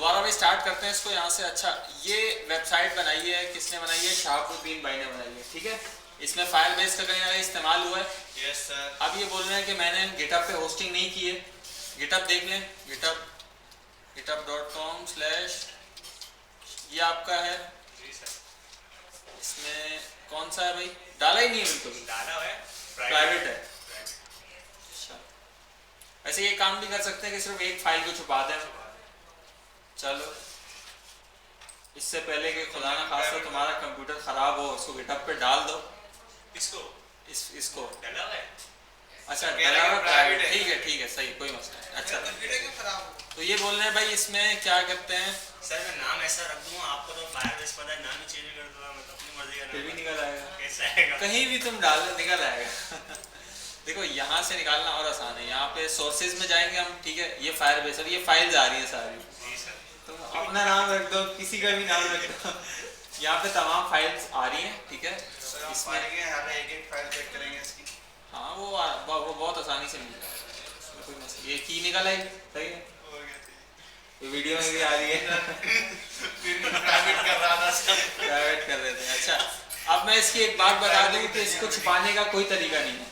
दोबारा भी स्टार्ट करते हैं इसको यहाँ से। अच्छा, ये वेबसाइट बनाई है, किसने बनाई है? शहाबुद्दीन भाई ने बनाई है, ठीक है। इसमें फायरबेस का कहीं ना कहीं इस्तेमाल हुआ है। Yes sir. अब ये बोल रहे हैं कि मैंने गिटहब पे होस्टिंग नहीं की है। गिटहब देख लें, github.com/ ये आपका है। जी सर। इसमें कौन सा है भाई? डाला ही नहीं है, बिल्कुल डाला है, प्राइवेट है। अच्छा, ऐसे ये काम भी कर सकते हैं कि सिर्फ एक फाइल को छुपा दें। चलो, इससे पहले कि खुदा ना खास्ता तुम्हारा कंप्यूटर खराब हो, इसको गिटहब पे डाल दो। इसको इसको डाला है। अच्छा, डाला हुआ प्राइवेट है, ठीक है, सही, कोई मसला नहीं। अच्छा, कंप्यूटर क्यों खराब हो? तो ये बोल रहे हैं भाई इसमें क्या करते हैं? सर मैं नाम ऐसा रख दूंगा, आपको तो फायरबेस पता है, नाम ही चेंज कर दूंगा मैं तो अपनी मर्जी का। फिर भी निकल आएगा, कैसे आएगा? कहीं भी तुम डाल दो निकल आएगा। देखो, यहाँ से निकालना और आसान है। यहाँ पे सोर्सेज में जाएंगे हम, ठीक है। ये फायरबेस और ये फाइल्स आ रही है सारी। जी सर। तुम अपना नाम रख दो, किसी का भी नाम रख दो। यहाँ पे तमाम फाइल्स आ रही हैं, ठीक है। इसमें एक फाइल चेक करेंगे इसकी। हाँ, वो बहुत आसानी से मिल जाएगा, उसमें कोई मसला। ये की निकल आई, सही है। ये वीडियो में भी आ रही है। प्राइवेट कर रहा था सर। प्राइवेट कर रहे थे। अच्छा, अब मैं इसकी एक बात बता दूं कि इसको छुपाने का कोई तरीका नहीं है।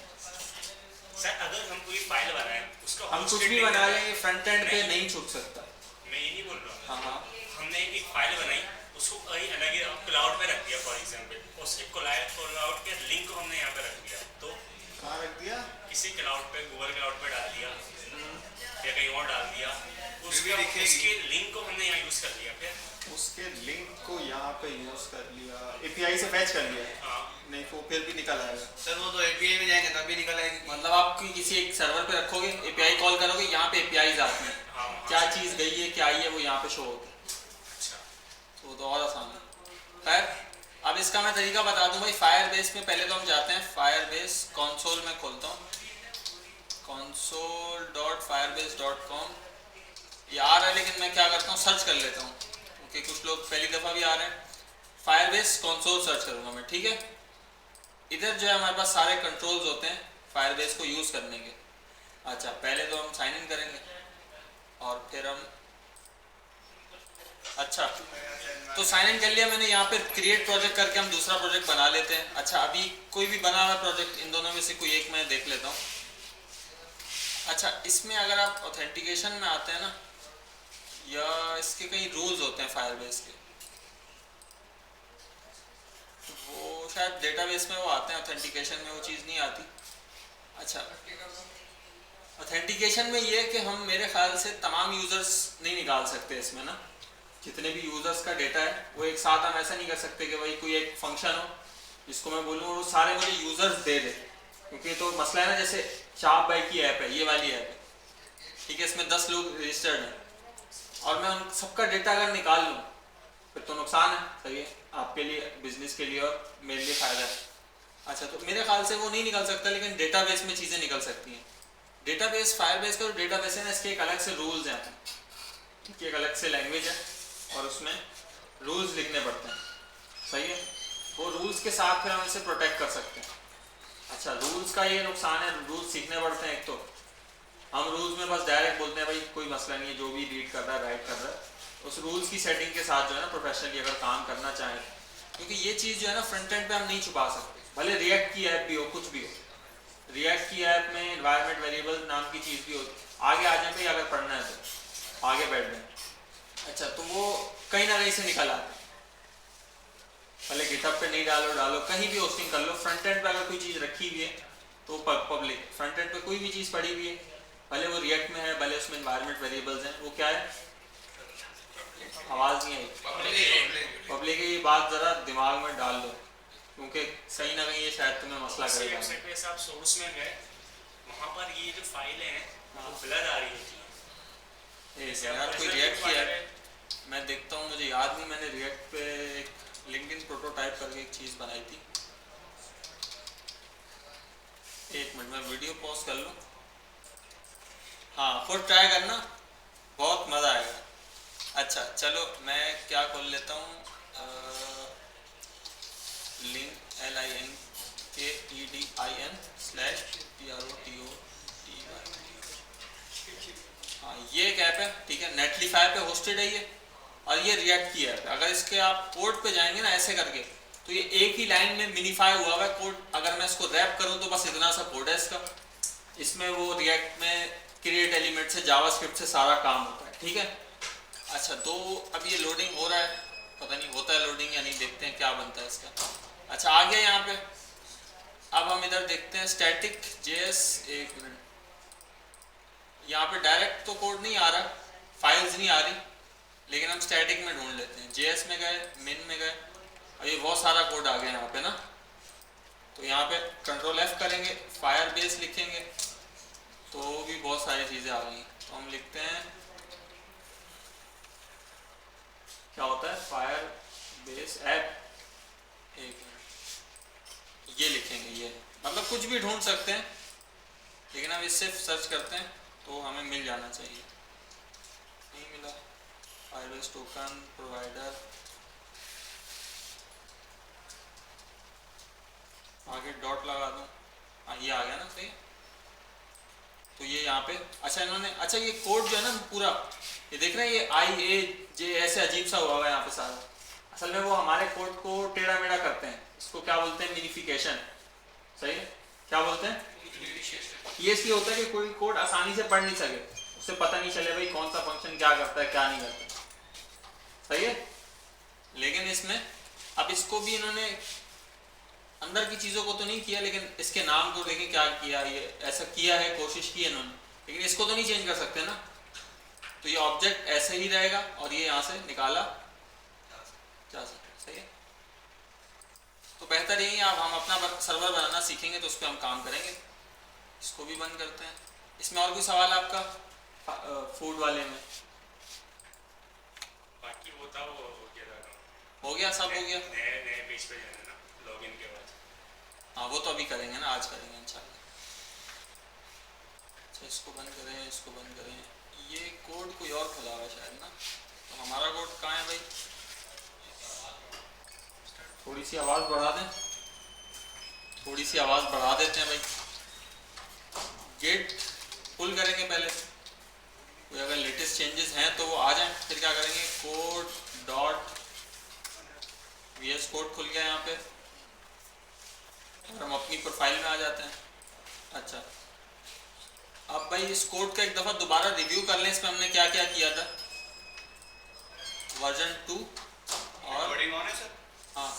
सर अगर हम कोई फाइल बनाएं, उसका हम कुछ भी बना लेंगे, फ्रंट एंड पे नहीं छुप सकता। मैं ये नहीं बोल रहा हूँ। हाँ, हमने एक फाइल बनाई, उसको कहीं अलग ही क्लाउड पे रख दिया फॉर एग्जांपल, उसके क्लाउड के लिंक को हमने यहाँ पे रख दिया, तो कहाँ रख दिया? किसी क्लाउड पे, गूगल क्लाउड पे डाल दिया या कहीं और डाल दिया, उसके लिंक को हमने यहाँ यूज कर लिया। फिर उसके लिंक को यहाँ पे यूज कर लिया, एपीआई से फैच कर लिया। हाँ। नहीं, वो फिर भी निकल आएगा सर, वो तो एपीआई में जाएंगे तब भी निकल आएगी। मतलब आप किसी एक सर्वर पे रखोगे, एपीआई कॉल करोगे, यहाँ पे एपीआईज आती हैं। हाँ, क्या चीज़ गई है, क्या आई है, वो यहाँ पे शो होता है। अच्छा, तो वो तो और आसान है। खैर, अब इसका मैं तरीका बता दूं भाई। फायरबेस में पहले तो हम जाते हैं, फायरबेस कंसोल में खोलता हूँ, console.firebase.com। ये आ रहा है, लेकिन मैं क्या करता हूँ, सर्च कर लेता हूँ, क्योंकि कुछ लोग पहली दफ़ा भी आ रहे हैं। फायरबेस कंसोल सर्च करूँगा मैं, ठीक है। इधर जो है हमारे पास सारे कंट्रोल्स होते हैं फायरबेस को यूज़ करने के। अच्छा, पहले तो हम साइन इन करेंगे और फिर हम, अच्छा, तो साइन इन कर लिया मैंने। यहाँ पे क्रिएट प्रोजेक्ट करके हम दूसरा प्रोजेक्ट बना लेते हैं। अच्छा, अभी कोई भी बना हुआ प्रोजेक्ट, इन दोनों में से कोई एक मैं देख लेता हूँ। अच्छा, इसमें अगर आप ऑथेंटिकेशन में आते हैं ना, या इसके कई रूल्स होते हैं फायरबेस के, वो शायद डेटाबेस में वो आते हैं, ऑथेंटिकेशन में वो चीज़ नहीं आती। अच्छा, ऑथेंटिकेशन में ये है कि हम, मेरे ख्याल से तमाम यूज़र्स नहीं निकाल सकते इसमें ना। जितने भी यूज़र्स का डेटा है वो एक साथ हम ऐसा नहीं कर सकते कि भाई कोई एक फंक्शन हो जिसको मैं बोलूँ और वो सारे मुझे यूज़र्स दे दे, क्योंकि तो मसला है ना। जैसे शाह भाई की ऐप है, ये वाली ऐप है, ठीक है, इसमें 10 लोग रजिस्टर्ड हैं और मैं उन सबका डेटा अगर निकाल लूँ फिर तो नुकसान है, सही है, आपके लिए, बिजनेस के लिए और मेरे लिए फ़ायदा है। अच्छा, तो मेरे ख्याल से वो नहीं निकल सकता, लेकिन डेटाबेस में चीज़ें निकल सकती हैं। डेटाबेस, फायरबेस का जो डेटाबेस है ना, इसके एक अलग से रूल्स हैं, इसकी एक अलग से लैंग्वेज है और उसमें रूल्स लिखने पड़ते हैं, सही है। वो रूल्स के साथ फिर हम इसे प्रोटेक्ट कर सकते हैं। अच्छा, रूल्स का ये नुकसान है, रूल्स सीखने पड़ते हैं। एक तो हम रूल्स में बस डायरेक्ट बोलते हैं भाई कोई मसला नहीं है, जो भी रीड कर रहा है, राइट कर रहा है, उस रूल्स की सेटिंग के साथ जो है ना, प्रोफेशनली अगर काम करना चाहें, क्योंकि ये चीज़ जो है ना फ्रंट एंड पे हम नहीं छुपा सकते, भले रिएक्ट की ऐप भी हो, कुछ भी हो। रिएक्ट की ऐप में एनवायरनमेंट वेरिएबल नाम की चीज़ भी होती, आगे आ जाए भाई, अगर पढ़ना है तो आगे बैठ जाए। अच्छा, तो वो कहीं ना कहीं से निकल आते हैं, भले गिटहब पे नहीं डालो, कहीं भी होस्टिंग कर लो, फ्रंट एंड पे अगर कोई चीज़ रखी हुई है तो पब्लिक, फ्रंट एंड पे कोई भी चीज़ पड़ी हुई है, भले वो रिएक्ट में है, भले उसमें एनवायरनमेंट वेरिएबल्स हैं, वो क्या है, आवाज़ नहीं आई, पब्लिक है। ये बात ज़रा दिमाग में डाल दो, क्योंकि सही ना कहीं ये शायद तुम्हें मसला करेगा। आप सोर्स में गए, वहाँ पर ये जो फाइलें हैं वो ब्लर आ रही होती हैं। यार कोई रिएक्ट किया है, मैं देखता हूँ, मुझे याद नहीं, मैंने रिएक्ट पे एक लिंक्डइन प्रोटोटाइप करके एक चीज़ बनाई थी। एक मिनट, मैं वीडियो पॉज कर लूँ। हाँ, खुद ट्राई करना, बहुत मज़ा आएगा। अच्छा, चलो मैं क्या खोल लेता हूँ, लिंक LINKEDIN/PROTOTY। हाँ, ये एक ऐप है, ठीक है, नेटलीफाई पे होस्टेड है ये, और ये रिएक्ट की ऐप है। अगर इसके आप कोड पे जाएंगे ना ऐसे करके, तो ये एक ही लाइन में मिनिफाई हुआ हुआ है कोड। अगर मैं इसको रैप करूँ तो बस इतना सा कोड है इसका। इसमें वो रिएक्ट में क्रिएट एलिमेंट से, जावास्क्रिप्ट से सारा काम होता है, ठीक है। अच्छा, तो अब ये लोडिंग हो रहा है, पता नहीं होता है लोडिंग या नहीं, देखते हैं क्या बनता है इसका। अच्छा, आ गया यहाँ पे। अब हम इधर देखते हैं स्टैटिक जेएस। एक मिनट, यहाँ पे डायरेक्ट तो कोड नहीं आ रहा, फाइल्स नहीं आ रही, लेकिन हम स्टैटिक में ढूंढ लेते हैं। जेएस में गए, मिन में गए, और ये बहुत सारा कोड आ गया यहाँ पे ना। तो यहाँ पे कंट्रोल F करेंगे, फायरबेस लिखेंगे, तो भी बहुत सारी चीज़ें आ गई। तो हम लिखते हैं, क्या होता है, फायरबेस ऐप। एक मिनट, ये लिखेंगे, ये मतलब कुछ भी ढूंढ सकते हैं, लेकिन हम इससे सर्च करते हैं तो हमें मिल जाना चाहिए। नहीं मिला, फायरबेस टोकन प्रोवाइडर, आगे डॉट लगा दूं, हाँ ये आ गया ना, सही। तो ये यहाँ पे, अच्छा इन्होंने, अच्छा ये कोड जो है ना पूरा, ये देख रहे हैं, ये IAJ ऐसे अजीब सा हुआ है यहाँ पे सारा। असल में वो हमारे कोड को टेढ़ा मेढ़ा करते हैं, इसको क्या बोलते हैं, मिनिफिकेशन, सही है। क्या बोलते हैं, ये इसलिए होता है कि कोई कोड आसानी से पढ़ नहीं सके, उससे पता नहीं चले भाई कौन सा फंक्शन क्या करता है क्या नहीं करता, सही है। लेकिन इसमें अब इसको भी इन्होंने अंदर की चीज़ों को तो नहीं किया, लेकिन इसके नाम को लेके क्या किया, ये ऐसा किया है, कोशिश की है इन्होंने, लेकिन इसको तो नहीं चेंज कर सकते ना। तो ये ऑब्जेक्ट ऐसे ही रहेगा और ये यहाँ से निकाला जा सकता है, सही है। तो बेहतर यही, अब हम अपना सर्वर बनाना सीखेंगे तो उस पर हम काम करेंगे। इसको भी बंद करते हैं। इसमें और कोई सवाल है आपका फूड वाले में? बाकी वो था, वो हो गया था, हो गया, सब हो गया। नए पेज पे जाना ना लॉगिन के बाद। हाँ वो तो अभी करेंगे ना, आज करेंगे इंशाल्लाह। अच्छा, इसको बंद करें, इसको बंद करें। ये कोड कोई और खुला हुआ है शायद ना, तो हमारा कोड कहाँ है भाई? थोड़ी सी आवाज़ बढ़ा दें, थोड़ी सी आवाज़ बढ़ा देते हैं भाई। गेट पुल करेंगे पहले, कोई अगर लेटेस्ट चेंजेस हैं तो वो आ जाएं, फिर क्या करेंगे, कोड डॉट VS कोड खुल गया यहाँ पे, और हम अपनी प्रोफाइल में आ जाते हैं। अच्छा, अब भाई इस कोड का एक दफ़ा दोबारा रिव्यू कर लें, इसमें हमने क्या क्या किया था, वर्जन 2 और हाँ,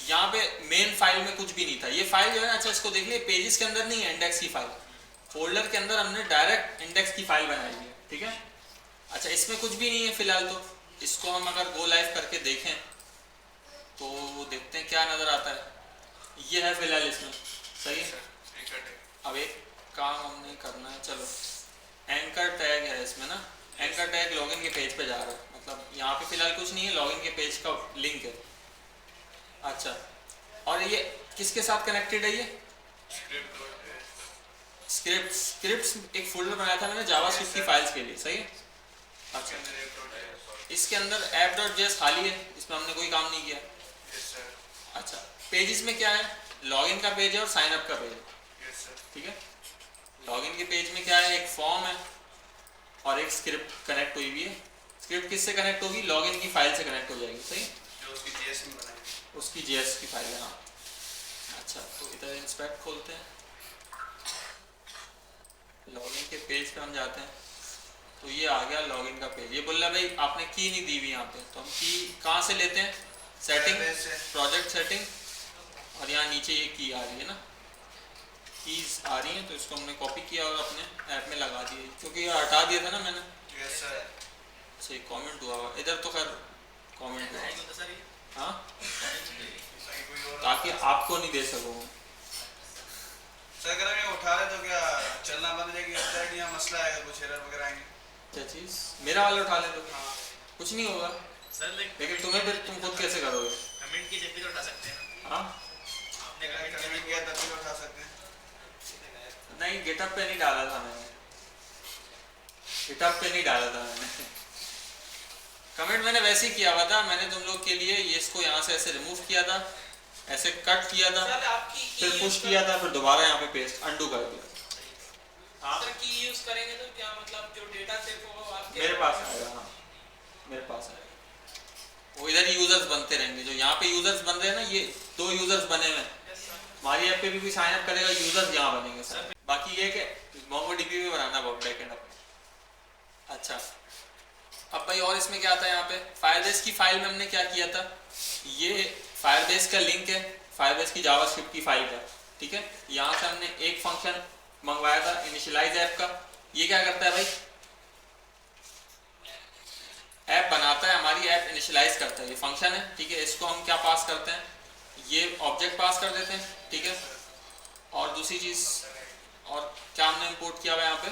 यहाँ पे मेन फाइल में कुछ भी नहीं था। ये फाइल जो है ना, अच्छा इसको देख लिए, पेजेस के अंदर नहीं है इंडेक्स की फाइल, फोल्डर के अंदर हमने डायरेक्ट इंडेक्स की फाइल बनाई है, ठीक है। अच्छा, इसमें कुछ भी नहीं है फिलहाल, तो इसको हम अगर गो लाइव करके देखें तो देखते हैं क्या नज़र आता है। ये है फिलहाल इसमें, सही है। अब एक काम हमने करना है, चलो एंकर टैग है इसमें ना, एंकर टैग लॉगिन के पेज पे जा रहा है, मतलब यहाँ पे फिलहाल कुछ नहीं है, लॉगिन के पेज का लिंक है। अच्छा, और ये किसके साथ कनेक्टेड है, ये स्क्रिप्ट्स एक फोल्डर बनाया था मैंने जावास्क्रिप्ट की फाइल्स के लिए, सही है। अच्छा, इसके अंदर app.js खाली है, इसमें हमने कोई काम नहीं किया। अच्छा, पेजेस में क्या है, लॉगिन का पेज है और साइन अप का पेज है, ठीक है। लॉगिन के पेज में क्या है, एक फॉर्म है और एक स्क्रिप्ट कनेक्ट हुई हुई है। स्क्रिप्ट किससे कनेक्ट होगी, लॉगिन की फाइल से कनेक्ट हो जाएगी, सही, जो उसकी JS में बनाई, उसकी JS की फाइल है। हाँ, अच्छा, तो इधर इंस्पेक्ट खोलते हैं, लॉगिन के पेज पे हम जाते हैं, तो ये आ गया लॉगिन का पेज। ये बोल रहा है भाई आपने की नहीं दी हुई यहाँ पे, तो हम की कहाँ से लेते हैं, सेटिंग, प्रोजेक्ट सेटिंग, और यहाँ नीचे ये की आ रही है ना, कीज आ रही हैं, तो इसको हमने कॉपी किया और अपने ऐप में लगा दिए, क्योंकि ये हटा दिया था ना मैंने। अच्छा, कमेंट हुआ हुआ इधर, तो खैर कमेंट हुआ, हाँ, ताकि आपको नहीं दे सकूँ सर। अगर मैं उठा रहे तो क्या चलना बंद हो जाएगी, या मसला आएगा, कुछ एरर वगैरह आएंगे? क्या चीज़, मेरा वाला उठा ले तो कुछ नहीं होगा सर, लेकिन तुम्हें फिर तुम खुद कैसे करोगे, कमेंट की जब भी तो उठा सकते हैं। हाँ, आपने कमेंट किया तब भी उठा सकते हैं। नहीं, गिटअप पे नहीं डाला था मैंने, गिटअप पे नहीं डाला था मैंने कमेंट मैंने वैसे ही किया हुआ था, मैंने तुम लोग के लिए ये इसको यहाँ से ऐसे रिमूव किया था, ऐसे कट किया था, फिर पुश किया था, फिर दोबारा यहाँ पे पेस्ट अंडू कर दिया। हाँ, सर की यूज करेंगे तो क्या मतलब जो डेटा सेव होगा वो आपके मेरे पास आएगा, हाँ मेरे पास आएगा। वो इधर यूजर्स बनते रहेंगे, जो यहाँ पे यूजर्स बन रहे हैं ना, ये 2 यूजर्स बने हुए हैं। हमारी ऐप पे भी साइन अप करेगा, यूजर्स यहाँ बनेंगे सर। बाकी ये कि मोंगोडीबी में बनाना बहुत बैकएंड अपने। अच्छा, अब भाई और इसमें क्या आता है, यहाँ पे फायरबेस की फाइल में हमने क्या किया था, ये फायरबेस का लिंक है, फायरबेस की जावास्क्रिप्ट की फाइल का, ठीक है। यहाँ से हमने एक फंक्शन मंगवाया था इनिशियलाइज ऐप का। ये क्या करता है भाई, ऐप बनाता है, हमारी ऐप इनिशियलाइज करता है, ये फंक्शन है, ठीक है। इसको हम क्या पास करते हैं, ये ऑब्जेक्ट पास कर देते हैं, ठीक है। और दूसरी चीज, और क्या हमने इंपोर्ट किया हुआ है यहाँ पे,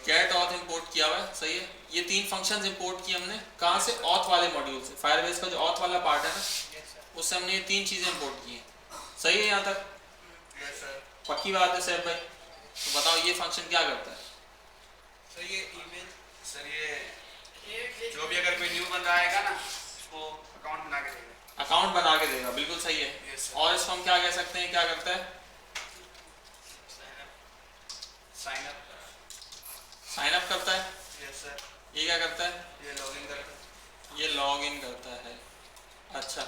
गेट ऑथ इंपोर्ट किया हुआ है, सही है। ये 3 फंक्शंस इंपोर्ट किए हमने, कहाँ से, ऑथ वाले मॉड्यूल से, फायरबेस का जो ऑथ वाला पार्ट है ना, उससे हमने ये 3 चीजें इंपोर्ट की हैं, सही है यहाँ तक? पक्की बात है सैफ भाई? तो बताओ ये फंक्शन क्या करता है? सर ये ईमेल, सर ये जो भी अगर कोई न्यू बंदा आएगा ना, उसको अकाउंट बना के देगा। अकाउंट बना के देगा, बिल्कुल सही है। Yes, sir. और इसको हम क्या कह सकते हैं, क्या करता है, साइन अप करता है। Yes sir. ये क्या करता है, ये लॉगिन करता है। ये लॉग इन करता है। अच्छा,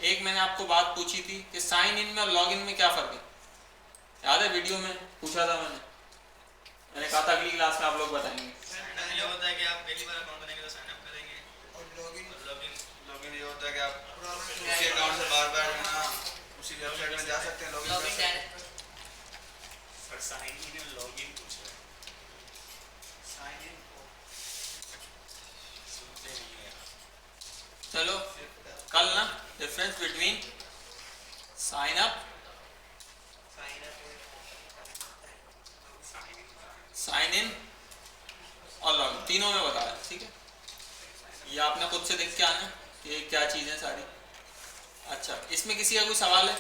एक मैंने आपको बात पूछी थी कि साइन इन में और लॉग इन में क्या फ़र्क है, याद है? वीडियो में पूछा था मैंने कहा था अगली क्लास में आप लोग बताएंगे। ये होता है कि आप पहली बार अकाउंट बनाएंगे तो साइन अप करेंगे, और लॉगिन ये होता है कि आप उसी अकाउंट से बार-बार ना उसी वेबसाइट में जा सकते हैं, लॉगिन कर सकते हैं। सर साइन इन और लॉगिन पूछ रहे हैं, साइन इन सुनते नहीं है। चलो कल ना difference between sign up, sign in और लॉगिन, तीनों में बताया, ठीक है। ये आपने खुद से देख के आना कि ये क्या चीज़ है सारी। अच्छा, इसमें किसी का कोई सवाल है?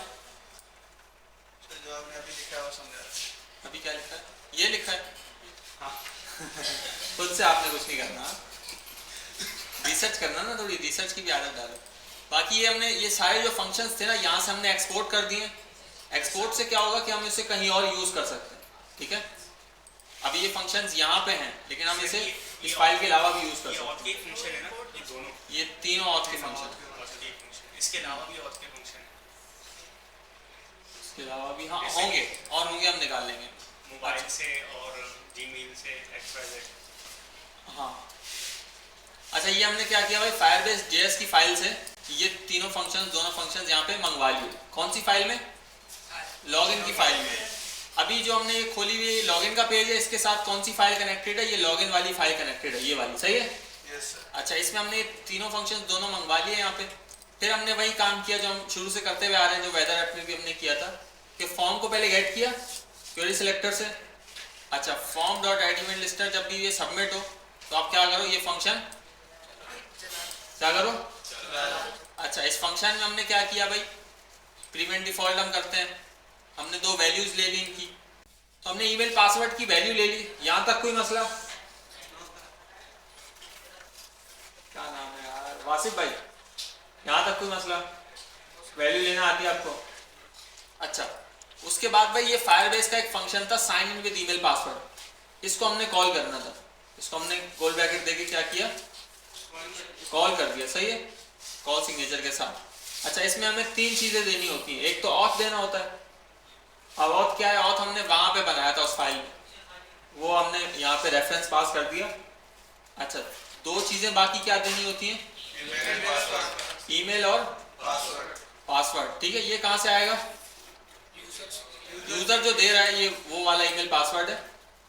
सर जो आपने अभी लिखा है वो समझा। अभी क्या लिखा है, ये लिखा है, हाँ खुद से आपने कुछ नहीं करना, रिसर्च करना ना, थोड़ी रिसर्च की भी आदत डालो। बाकी ये हमने ये सारे जो फंक्शंस थे ना, यहाँ से हमने एक्सपोर्ट कर दिए। एक्सपोर्ट से क्या होगा कि हम इसे कहीं और यूज़ कर सकते हैं, ठीक है। अभी ये फंक्शंस यहाँ पे हैं, लेकिन हम इसे इस फाइल के अलावा भी यूज़ कर ये सकते ऑथ के फंक्शन है ना, ये दोनों, हैं। ये तीनों ऑथ के फंक्शन, ऑथ के फंक्शन, इसके अलावा भी ऑथ के फंक्शन है, इसके अलावा भी हाँ होंगे, और होंगे, हम निकाल लेंगे मोबाइल से और जीमेल से XYZ। हाँ। अच्छा, ये हमने क्या किया भाई, फायरबेस JS की फाइल से ये तीनों फंक्शंस, दोनों फंक्शंस यहाँ पे मंगवा लिए। कौन सी फाइल में, लॉगिन की फाइल में। अभी जो हमने ये खोली हुई लॉगिन का पेज है, इसके साथ कौन सी फाइल कनेक्टेड है, ये लॉगिन वाली फाइल कनेक्टेड है, ये वाली, सही है। Yes sir. अच्छा, इसमें हमने तीनों फंक्शंस दोनों मंगवा लिए यहाँ पे। फिर हमने वही काम किया जो हम शुरू से करते हुए आ रहे हैं, जो वेदर ऐप में भी हमने किया था, कि फॉर्म को पहले गेट किया क्वेरी सिलेक्टर से। अच्छा, form dot add event listener, जब भी ये सबमिट हो तो आप क्या करो, ये फंक्शन क्या करो। अच्छा, इस फंक्शन में हमने क्या किया भाई, प्रीवेंट डिफॉल्ट हम करते हैं, हमने 2 वैल्यूज ले ली इनकी, तो हमने ईमेल पासवर्ड की वैल्यू ले ली। यहाँ तक कोई मसला? क्या नाम है यार, वासिफ भाई, यहाँ तक कोई मसला, वैल्यू लेना आती है आपको? अच्छा, उसके बाद भाई ये फायरबेस का एक फंक्शन था sign in with email password, इसको हमने कॉल करना था। इसको हमने गोल ब्रैकेट देके क्या किया, कॉल कर दिया, सही है, कॉल सिग्नेचर के साथ। अच्छा, इसमें हमें 3 चीजें देनी होती हैं। एक तो ऑथ देना होता है। अब ऑथ क्या है, ऑथ हमने वहां पे बनाया था उस फाइल में, वो हमने यहाँ पे रेफरेंस पास कर दिया। अच्छा, 2 चीजें बाकी क्या देनी होती हैं, ईमेल और पासवर्ड, ठीक है। ये कहाँ से आएगा, यूजर जो दे रहा है ये वो वाला ईमेल पासवर्ड है।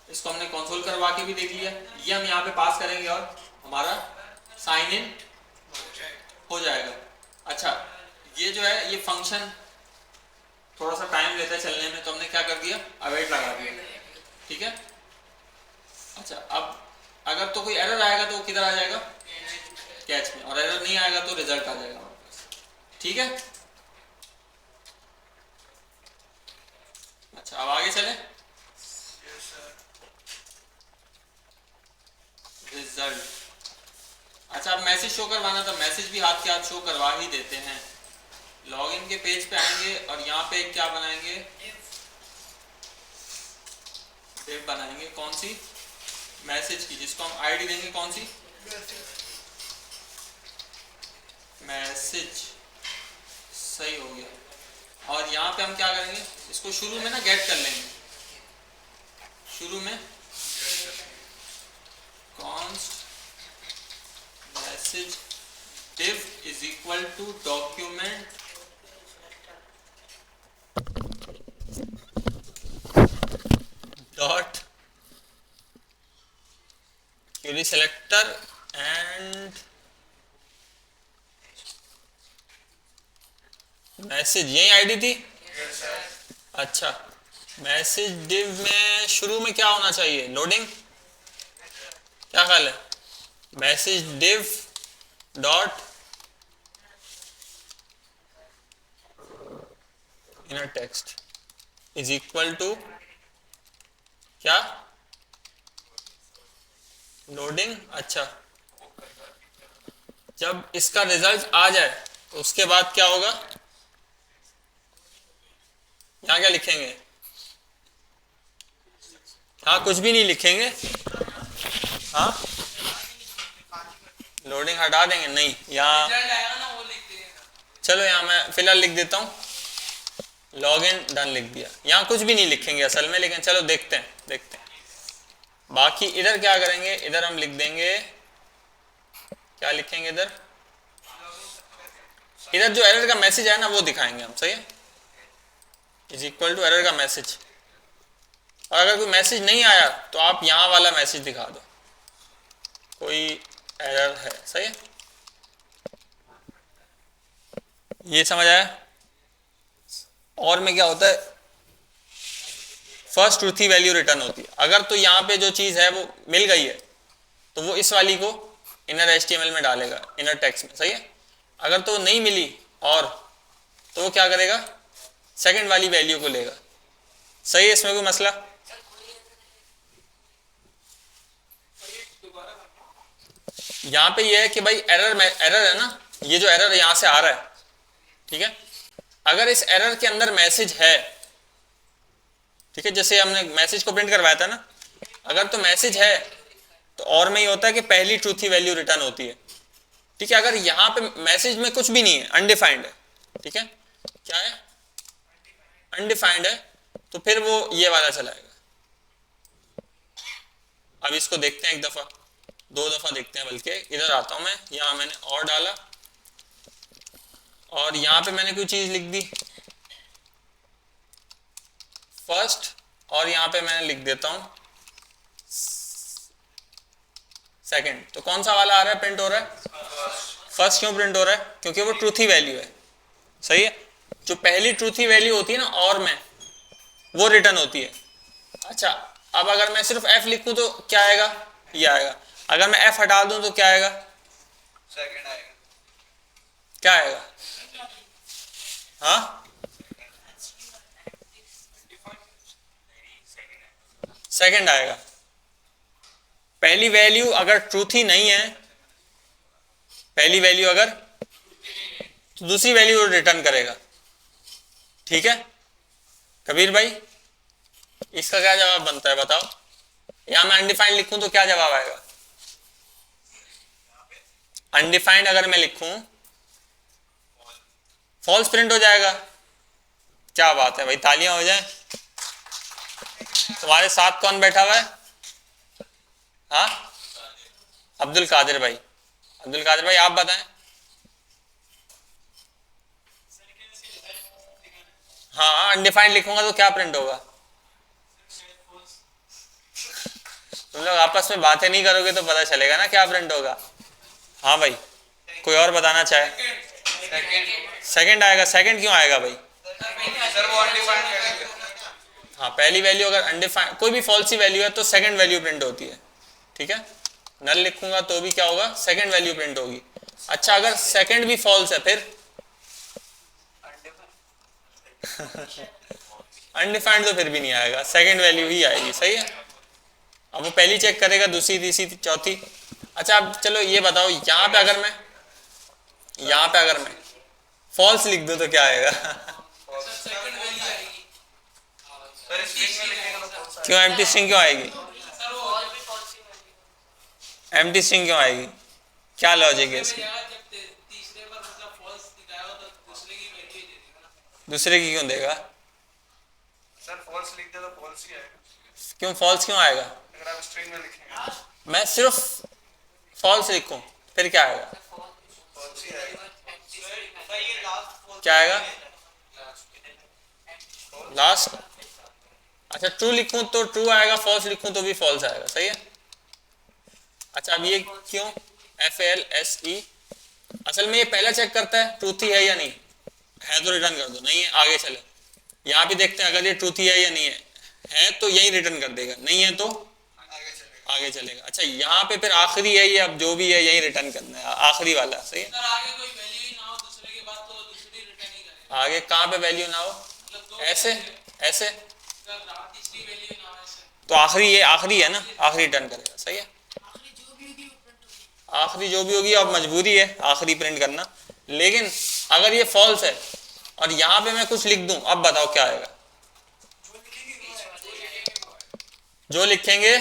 इसको हमने कंसोल करवा के भी देख लिया। ये हम यहाँ पे पास करेंगे और हमारा साइन इन हो जाएगा। अच्छा, ये जो है ये फंक्शन थोड़ा सा टाइम लेता है चलने में, तो हमने क्या कर दिया, अवेट लगा दिया, ठीक है। अच्छा, अब अगर तो कोई एरर आएगा तो वो किधर आ जाएगा, कैच में, और एरर नहीं आएगा तो रिजल्ट आ जाएगा हमारे पास, ठीक है। अच्छा, अब आगे चले, रिजल्ट। अच्छा, अब मैसेज शो करवाना था, मैसेज भी हाथ के हाथ शो करवा ही देते हैं। लॉगिन के पेज पे आएंगे और यहाँ पे क्या बनाएंगे, डिव बनाएंगे, कौन सी, मैसेज की, जिसको हम आईडी देंगे कौन सी, मैसेज, सही हो गया। और यहाँ पे हम क्या करेंगे, इसको शुरू में ना गेट कर लेंगे, शुरू में const message div is equal to document dot query selector and message, यही आईडी थी। अच्छा, मैसेज डिव में शुरू में क्या होना चाहिए, लोडिंग, क्या ख्याल है, message div dot inner text is equal to क्या, लोडिंग। अच्छा, जब इसका रिजल्ट आ जाए तो उसके बाद क्या होगा, यहाँ क्या लिखेंगे, हाँ कुछ भी नहीं लिखेंगे, हाँ लोडिंग हटा देंगे, नहीं यहाँ, चलो यहाँ मैं फिलहाल लिख देता हूँ लॉग इन डन लिख दिया, यहाँ कुछ भी नहीं लिखेंगे असल में, लेकिन चलो देखते हैं। बाकी इधर क्या करेंगे, इधर हम लिख देंगे, क्या लिखेंगे इधर जो एरर का मैसेज है ना वो दिखाएंगे हम, सही है, इज इक्वल टू एरर का मैसेज। और अगर कोई मैसेज नहीं आया तो आप यहाँ वाला मैसेज दिखा दो, कोई एरर है, सही है, ये समझ आया। और में क्या होता है, फर्स्ट ट्रूथी वैल्यू रिटर्न होती है, अगर तो यहाँ पे जो चीज़ है वो मिल गई है तो वो इस वाली को इनर HTML में डालेगा, इनर टेक्स्ट में, सही है। अगर तो नहीं मिली और तो वो क्या करेगा, सेकंड वाली वैल्यू को लेगा, सही है, इसमें कोई मसला। यहाँ पे ये है कि भाई एरर है ना, ये जो एरर यहाँ से आ रहा है, ठीक है, अगर इस एरर के अंदर मैसेज है, ठीक है, जैसे हमने मैसेज को प्रिंट करवाया था ना, अगर तो मैसेज है तो और में ही होता है कि पहली ट्रूथी वैल्यू रिटर्न होती है, ठीक है। अगर यहाँ पे मैसेज में कुछ भी नहीं है, अनडिफाइंड है, ठीक है, क्या है, अनडिफाइंड है, तो फिर वो ये वाला चलाएगा। अब इसको देखते हैं एक दफा, दो दफा देखते हैं, बल्कि इधर आता हूं मैं, यहाँ मैंने और डाला और यहाँ पे मैंने कोई चीज लिख दी फर्स्ट, और यहाँ पे मैंने लिख देता हूं सेकंड, तो कौन सा वाला आ रहा है, प्रिंट हो रहा है फर्स्ट। क्यों प्रिंट हो रहा है, क्योंकि वो ट्रूथी वैल्यू है, सही है, जो पहली ट्रूथी वैल्यू होती है ना और में, वो रिटर्न होती है। अच्छा, अब अगर मैं सिर्फ f लिखूं तो क्या आएगा, ये आएगा, अगर मैं f हटा दूं तो क्या आएगा, सेकंड आएगा, क्या आएगा, हाँ सेकंड आएगा। पहली वैल्यू अगर ट्रूथी नहीं है, पहली वैल्यू अगर, तो दूसरी वैल्यू रिटर्न करेगा, ठीक है। कबीर भाई इसका क्या जवाब बनता है बताओ, या मैं अनडिफाइंड लिखूं तो क्या जवाब आएगा, अनडिफाइंड अगर मैं लिखूं फॉल्स प्रिंट हो जाएगा। क्या बात है भाई, तालियां हो जाए। तुम्हारे साथ कौन बैठा हुआ है, हाँ अब्दुल कादिर भाई, अब्दुल कादिर भाई आप बताएं। हाँ अनडिफाइंड लिखूंगा तो क्या प्रिंट होगा, तुम लोग आपस में बातें नहीं करोगे तो पता चलेगा ना क्या प्रिंट होगा। हाँ भाई कोई और बताना चाहे, सेकंड आएगा, सेकंड क्यों आएगा भाई, हाँ पहली वैल्यू अगर अनडिफाइंड, कोई भी फॉल्स वैल्यू है तो सेकंड वैल्यू प्रिंट होती है, ठीक है। नल लिखूंगा तो भी क्या होगा, सेकंड वैल्यू प्रिंट होगी। अच्छा अगर सेकंड भी फॉल्स है फिर अनडिफाइंड तो फिर भी नहीं आएगा, सेकंड वैल्यू ही आएगी, सही है। अब वो पहली चेक करेगा, दूसरी तीसरी चौथी। अच्छा अब चलो ये बताओ, यहाँ पे अगर मैं फॉल्स लिख दूं तो क्या आएगा क्यों एम्प्टी स्ट्रिंग क्यों आएगी, एम्प्टी स्ट्रिंग क्यों आएगी, क्या लॉजिक है इसकी? तीसरे पर मतलब फॉल्स दिखाया हो तो दूसरे की वैल्यू ही दे देगा ना। दूसरे की क्यों देगा? सर फॉल्स लिख दे तो फॉल्स ही आएगा। क्यों फॉल्स क्यों आएगा? अगर आप स्ट्रिंग में लिखेंगे मैं सिर्फ फॉल्स लिखूं फिर क्या आएगा? फॉल्स ही आएगा। क्या आएगा लास्ट? अच्छा ट्रू लिखूं तो ट्रू आएगा, फॉल्स लिखूं तो भी फॉल्स आएगा, सही है। अच्छा अब ये क्यों FALSE? असल में ये पहला चेक करता है ट्रूथी है या नहीं है, तो रिटर्न कर दो, नहीं है आगे चले। यहाँ भी देखते हैं अगर ये ट्रूथी है या नहीं है तो यही रिटर्न कर देगा, नहीं है तो आगे चलेगा। अच्छा यहाँ पे फिर आखिरी है ये, अब जो भी है यही रिटर्न करना है, आखिरी वाला, सही है। सर आगे कोई वैल्यू ही ना हो दूसरे के बाद तो दूसरी रिटर्न ही करेगा। आगे कहाँ पे वैल्यू ना हो? मतलब दो ऐसे ऐसे सर तीसरी वैल्यू ना हो ऐसे। तो आखिरी ये आखिरी है ना, आखिरी रिटर्न करेगा, सही है। आखिरी जो भी होगी वो प्रिंट होगी। आखिरी जो भी होगी अब मजबूरी है आखिरी प्रिंट करना। लेकिन अगर ये फॉल्स है और यहाँ पे मैं कुछ लिख दूं, अब बताओ क्या आएगा? जो लिखेंगे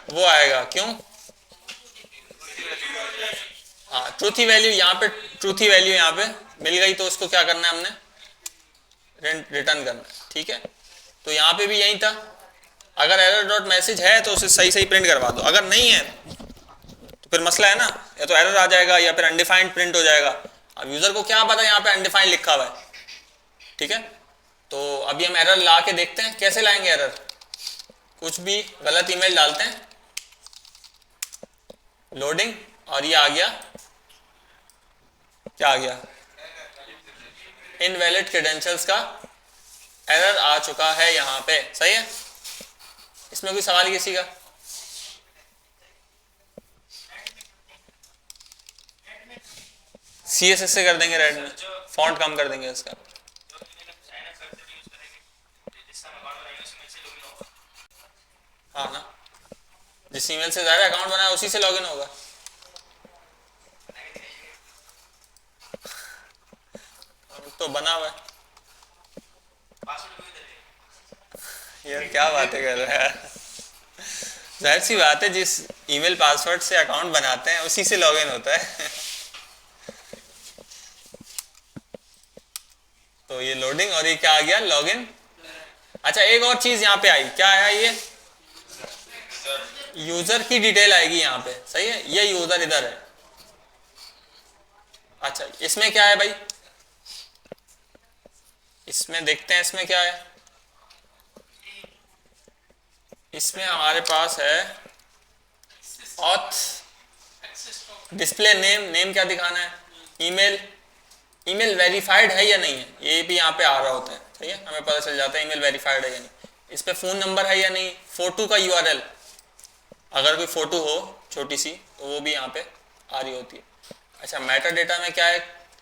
वो आएगा। क्यों? हाँ ट्रूथी वैल्यू यहाँ पे, ट्रूथी वैल्यू यहाँ पे मिल गई तो उसको क्या करना है हमने? रिटर्न करना है, ठीक है। तो यहाँ पे भी यही था, अगर एरर डॉट मैसेज है तो उसे सही सही प्रिंट करवा दो, अगर नहीं है तो फिर मसला है ना, या तो एरर आ जाएगा या फिर अनडिफाइंड प्रिंट हो जाएगा। अब यूजर को क्या पता यहाँ पे अनडिफाइंड लिखा हुआ है, ठीक है। तो अभी हम एरर ला के देखते हैं कैसे लाएंगे एरर। कुछ भी गलत ईमेल डालते हैं, लोडिंग, और ये आ गया, क्या आ गया? इनवैलिड क्रेडेंशियल्स का एरर आ चुका है यहाँ पे, सही है। इसमें कोई सवाल किसी का? CSS से कर देंगे, रेड में फॉन्ट कम कर देंगे इसका। हाँ ना, जिस ईमेल से ज़्यादा अकाउंट बनाया उसी से लॉगिन होगा। तो बना हुआ है यार, क्या बातें कर रहा है। जाहिर सी बात है, जिस ईमेल पासवर्ड से अकाउंट बनाते हैं उसी से लॉगिन होता है। तो ये लोडिंग और ये क्या आ गया? लॉगिन। अच्छा एक और चीज यहाँ पे आई, क्या आया? ये यूजर की डिटेल आएगी यहाँ पे, सही है। ये यूजर इधर है। अच्छा इसमें क्या है भाई? इसमें देखते हैं इसमें क्या है। इसमें हमारे पास है ऑथ, डिस्प्ले नेम, नेम क्या दिखाना है? ईमेल, ईमेल वेरीफाइड है या नहीं है, ये भी यहाँ पे आ रहा होता है, सही है। हमें पता चल जाता है ईमेल वेरीफाइड है या नहीं। इस पे फोन नंबर है या नहीं, फोटो का URL, अगर कोई फोटो हो छोटी सी तो वो भी यहाँ पे आ रही होती है। अच्छा मेटा डेटा में क्या है?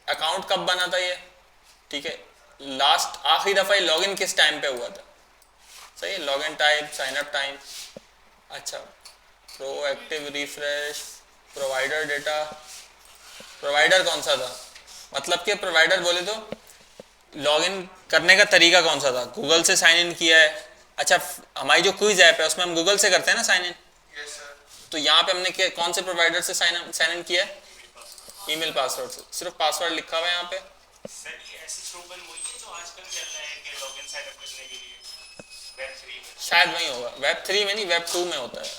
अकाउंट कब बना था ये, ठीक है। लास्ट आखिरी दफा लॉगिन किस टाइम पे हुआ था, सही है। Login time, sign up time. अच्छा proactive refresh, provider data, provider कौन सा था? मतलब कि प्रोवाइडर बोले तो लॉगिन करने का तरीका कौन सा था? गूगल से साइन इन किया है। अच्छा हमारी जो क्विज ऐप है उसमें हम गूगल से करते हैं ना साइन इन, तो यहाँ पे हमने कौन से प्रोवाइडर से साइन इन किया है? ईमेल पासवर्ड से, सिर्फ पासवर्ड लिखा हुआ है यहाँ पे। सर ये ऐसी स्लोगन वही है जो आजकल चल रहा है कि लॉगिन साइन अप करने के लिए वेब 3 में? शायद वही होगा, वेब 3 में नहीं, वेब 2 में होता है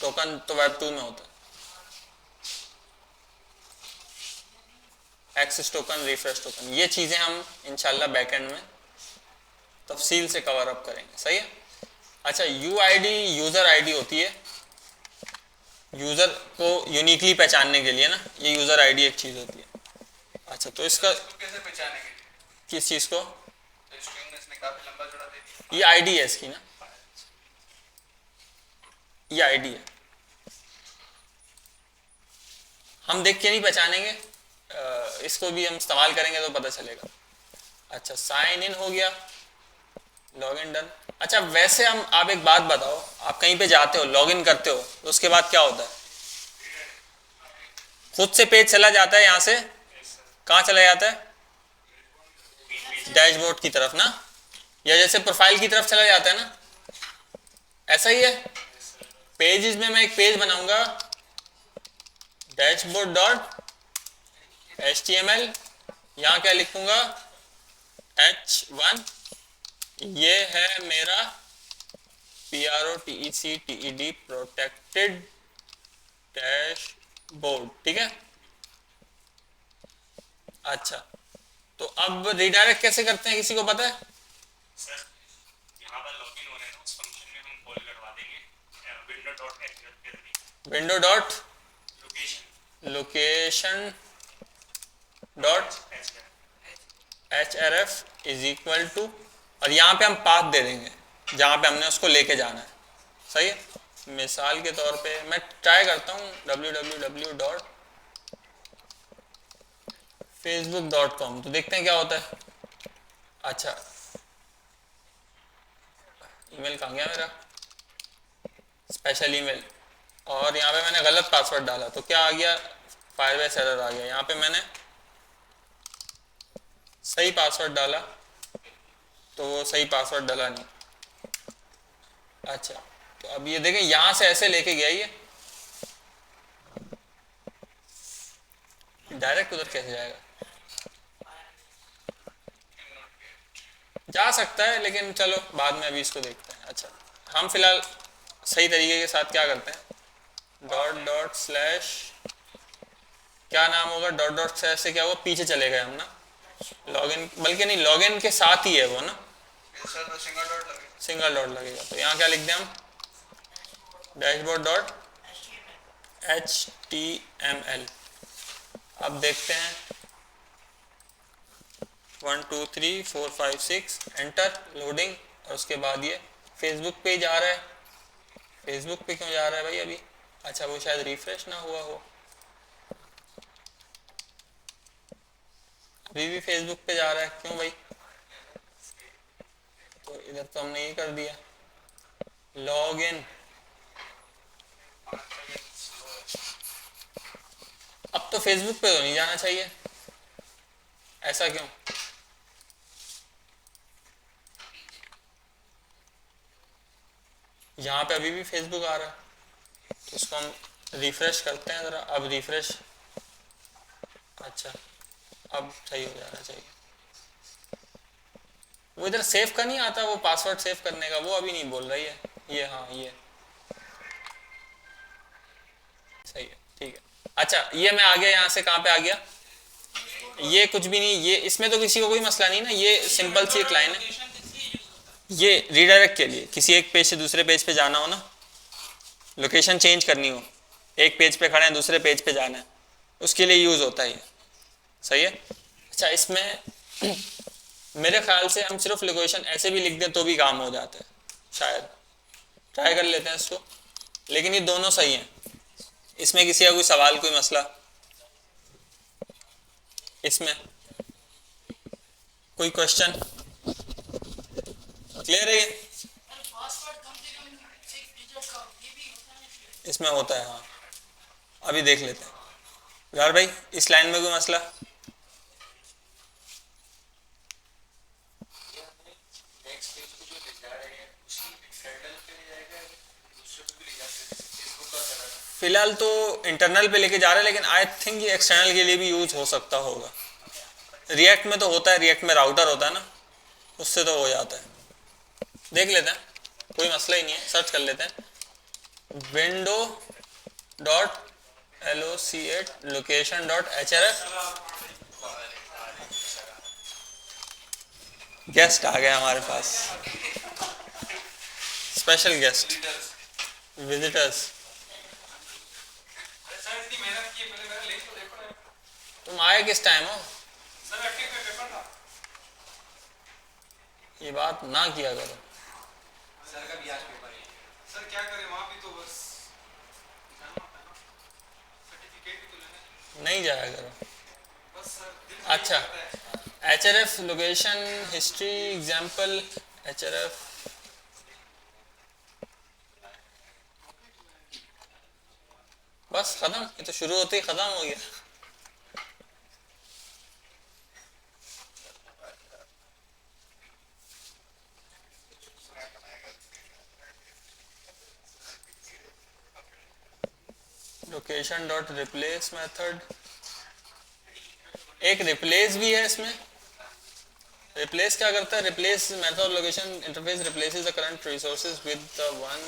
टोकन, तो वेब 2 में होता है। एक्सेस टोकन, रिफ्रेश टोकन, ये चीज़ें हम इंशाल्लाह बैकएंड में तफसील से कवर अप करेंगे, सही है। अच्छा UID यूज़र आईडी होती है, यूज़र को यूनिकली पहचानने के लिए ना, ये यूज़र आईडी एक चीज़ होती है। अच्छा तो इसका कैसे पहचानेंगे किस चीज़ को? स्ट्रिंग में इसने काफी लंबा चौड़ा दे दिया। ये आईडी है इसकी ना, ये आईडी है, हम देख के नहीं पहचानेंगे, इसको भी हम इस्तेमाल करेंगे तो पता चलेगा। अच्छा साइन इन हो गया, लॉगिन डन। अच्छा वैसे हम, आप एक बात बताओ, आप कहीं पे जाते हो लॉगिन करते हो तो उसके बाद क्या होता है? खुद से पेज चला जाता है, यहाँ से कहाँ चला जाता है? डैशबोर्ड की तरफ ना, या जैसे प्रोफाइल की तरफ चला जाता है ना, ऐसा ही है। पेजेस में मैं एक पेज बनाऊंगा डैशबोर्ड डॉट HTML, यहाँ क्या लिखूंगा H1, ये है मेरा PROTECTED प्रोटेक्टेड डैशबोर्ड, ठीक है। अच्छा, तो अब रिडायरेक्ट कैसे करते हैं, किसी को पता है? सर यहाँ पर लॉगिन हो रहे हैं ना, उस फंक्शन में हम कॉल करवा देंगे window dot location location dot href is equal to, और यहाँ पे हम पाथ दे देंगे जहाँ पे हमने उसको लेके जाना है, सही है। मिसाल के तौर पे मैं ट्राई करता हूँ www.facebook.com, तो देखते हैं क्या होता है। अच्छा, ईमेल कहाँ गया मेरा, स्पेशल ईमेल, और यहाँ पे मैंने गलत पासवर्ड डाला तो क्या आ गया, फायरबेस एरर आ गया। यहाँ पे मैंने सही पासवर्ड डाला तो वो सही पासवर्ड डाला नहीं। अच्छा, तो अब ये देखें यहाँ से ऐसे लेके गया, ये डायरेक्ट उधर कैसे जाएगा, जा सकता है लेकिन चलो बाद में अभी इसको देखते हैं। अच्छा, हम फिलहाल सही तरीके के साथ क्या करते हैं, डॉट डॉट स्लैश, क्या नाम होगा, डॉट डॉट स्लैश से क्या होगा, पीछे चले गए हम ना, लॉगिन, बल्कि नहीं लॉगिन के साथ ही है वो ना, सिंगल डॉट लगेगा। तो यहाँ क्या लिख दें हम, डैशबोर्ड डॉट HTML। अब देखते हैं 1 2 3 4 5 6, एंटर, लोडिंग, और उसके बाद ये फेसबुक पे जा रहा है। फेसबुक पे क्यों जा रहा है भाई अभी, अच्छा वो शायद रिफ्रेश ना हुआ हो, अभी भी फेसबुक पे जा रहा है, क्यों भाई, तो इधर तो हमने ये कर दिया लॉग इन। अब तो फेसबुक पे तो नहीं जाना चाहिए, ऐसा क्यों, यहाँ पे अभी भी फेसबुक आ रहा है, तो इसको हम रिफ्रेश करते हैं ज़रा, अब रिफ्रेश, अच्छा अब सही हो जाना चाहिए। वो इधर सेव का नहीं आता, वो पासवर्ड सेव करने का, वो अभी नहीं बोल रही है ये, हाँ ये सही है, ठीक है। अच्छा, ये मैं आ गया यहाँ से, कहाँ पे आ गया, ये कुछ भी नहीं, ये इसमें तो किसी को कोई मसला नहीं ना, ये सिंपल सी एक लाइन है, ये रीडायरेक्ट के लिए, किसी एक पेज से दूसरे पेज पे जाना हो ना, लोकेशन चेंज करनी हो, एक पेज पे खड़े हैं दूसरे पेज पे जाना है, उसके लिए यूज़ होता है ये, सही है। अच्छा, इसमें मेरे ख्याल से हम सिर्फ लोकेशन ऐसे भी लिख दें तो भी काम हो जाता है, शायद ट्राई कर लेते हैं इसको, लेकिन ये दोनों सही हैं। इसमें किसी का कोई सवाल, कोई मसला, इसमें कोई क्वेश्चन, क्लियर है ये, इसमें होता है, हाँ अभी देख लेते हैं यार भाई, इस लाइन में कोई मसला, फिलहाल तो इंटरनल पे लेके जा रहे हैं, लेकिन आई थिंक ये एक्सटर्नल के लिए भी यूज हो सकता होगा। रिएक्ट में तो होता है, रिएक्ट में राउटर होता है ना, उससे तो हो जाता है, देख लेते हैं, कोई मसला ही नहीं है, सर्च कर लेते हैं window.locate location.href। गेस्ट आ गया हमारे पास, स्पेशल गेस्ट, विजिटर्स। तुम आए किस टाइम हो, ये बात ना किया करो, सर का भी आज पेपर है, सर क्या करें वहाँ भी तो बस सर्टिफिकेट भी तो लेना है। नहीं जाया करो। बस सर अच्छा, href location history example, href बस खत्म, ये तो शुरू होते ही खत्म हो गया। लोकेशन डॉट रिप्लेस मेथड, एक रिप्लेस भी है इसमें। रिप्लेस क्या करता है? Replace method of location interface replaces the current resources with the one,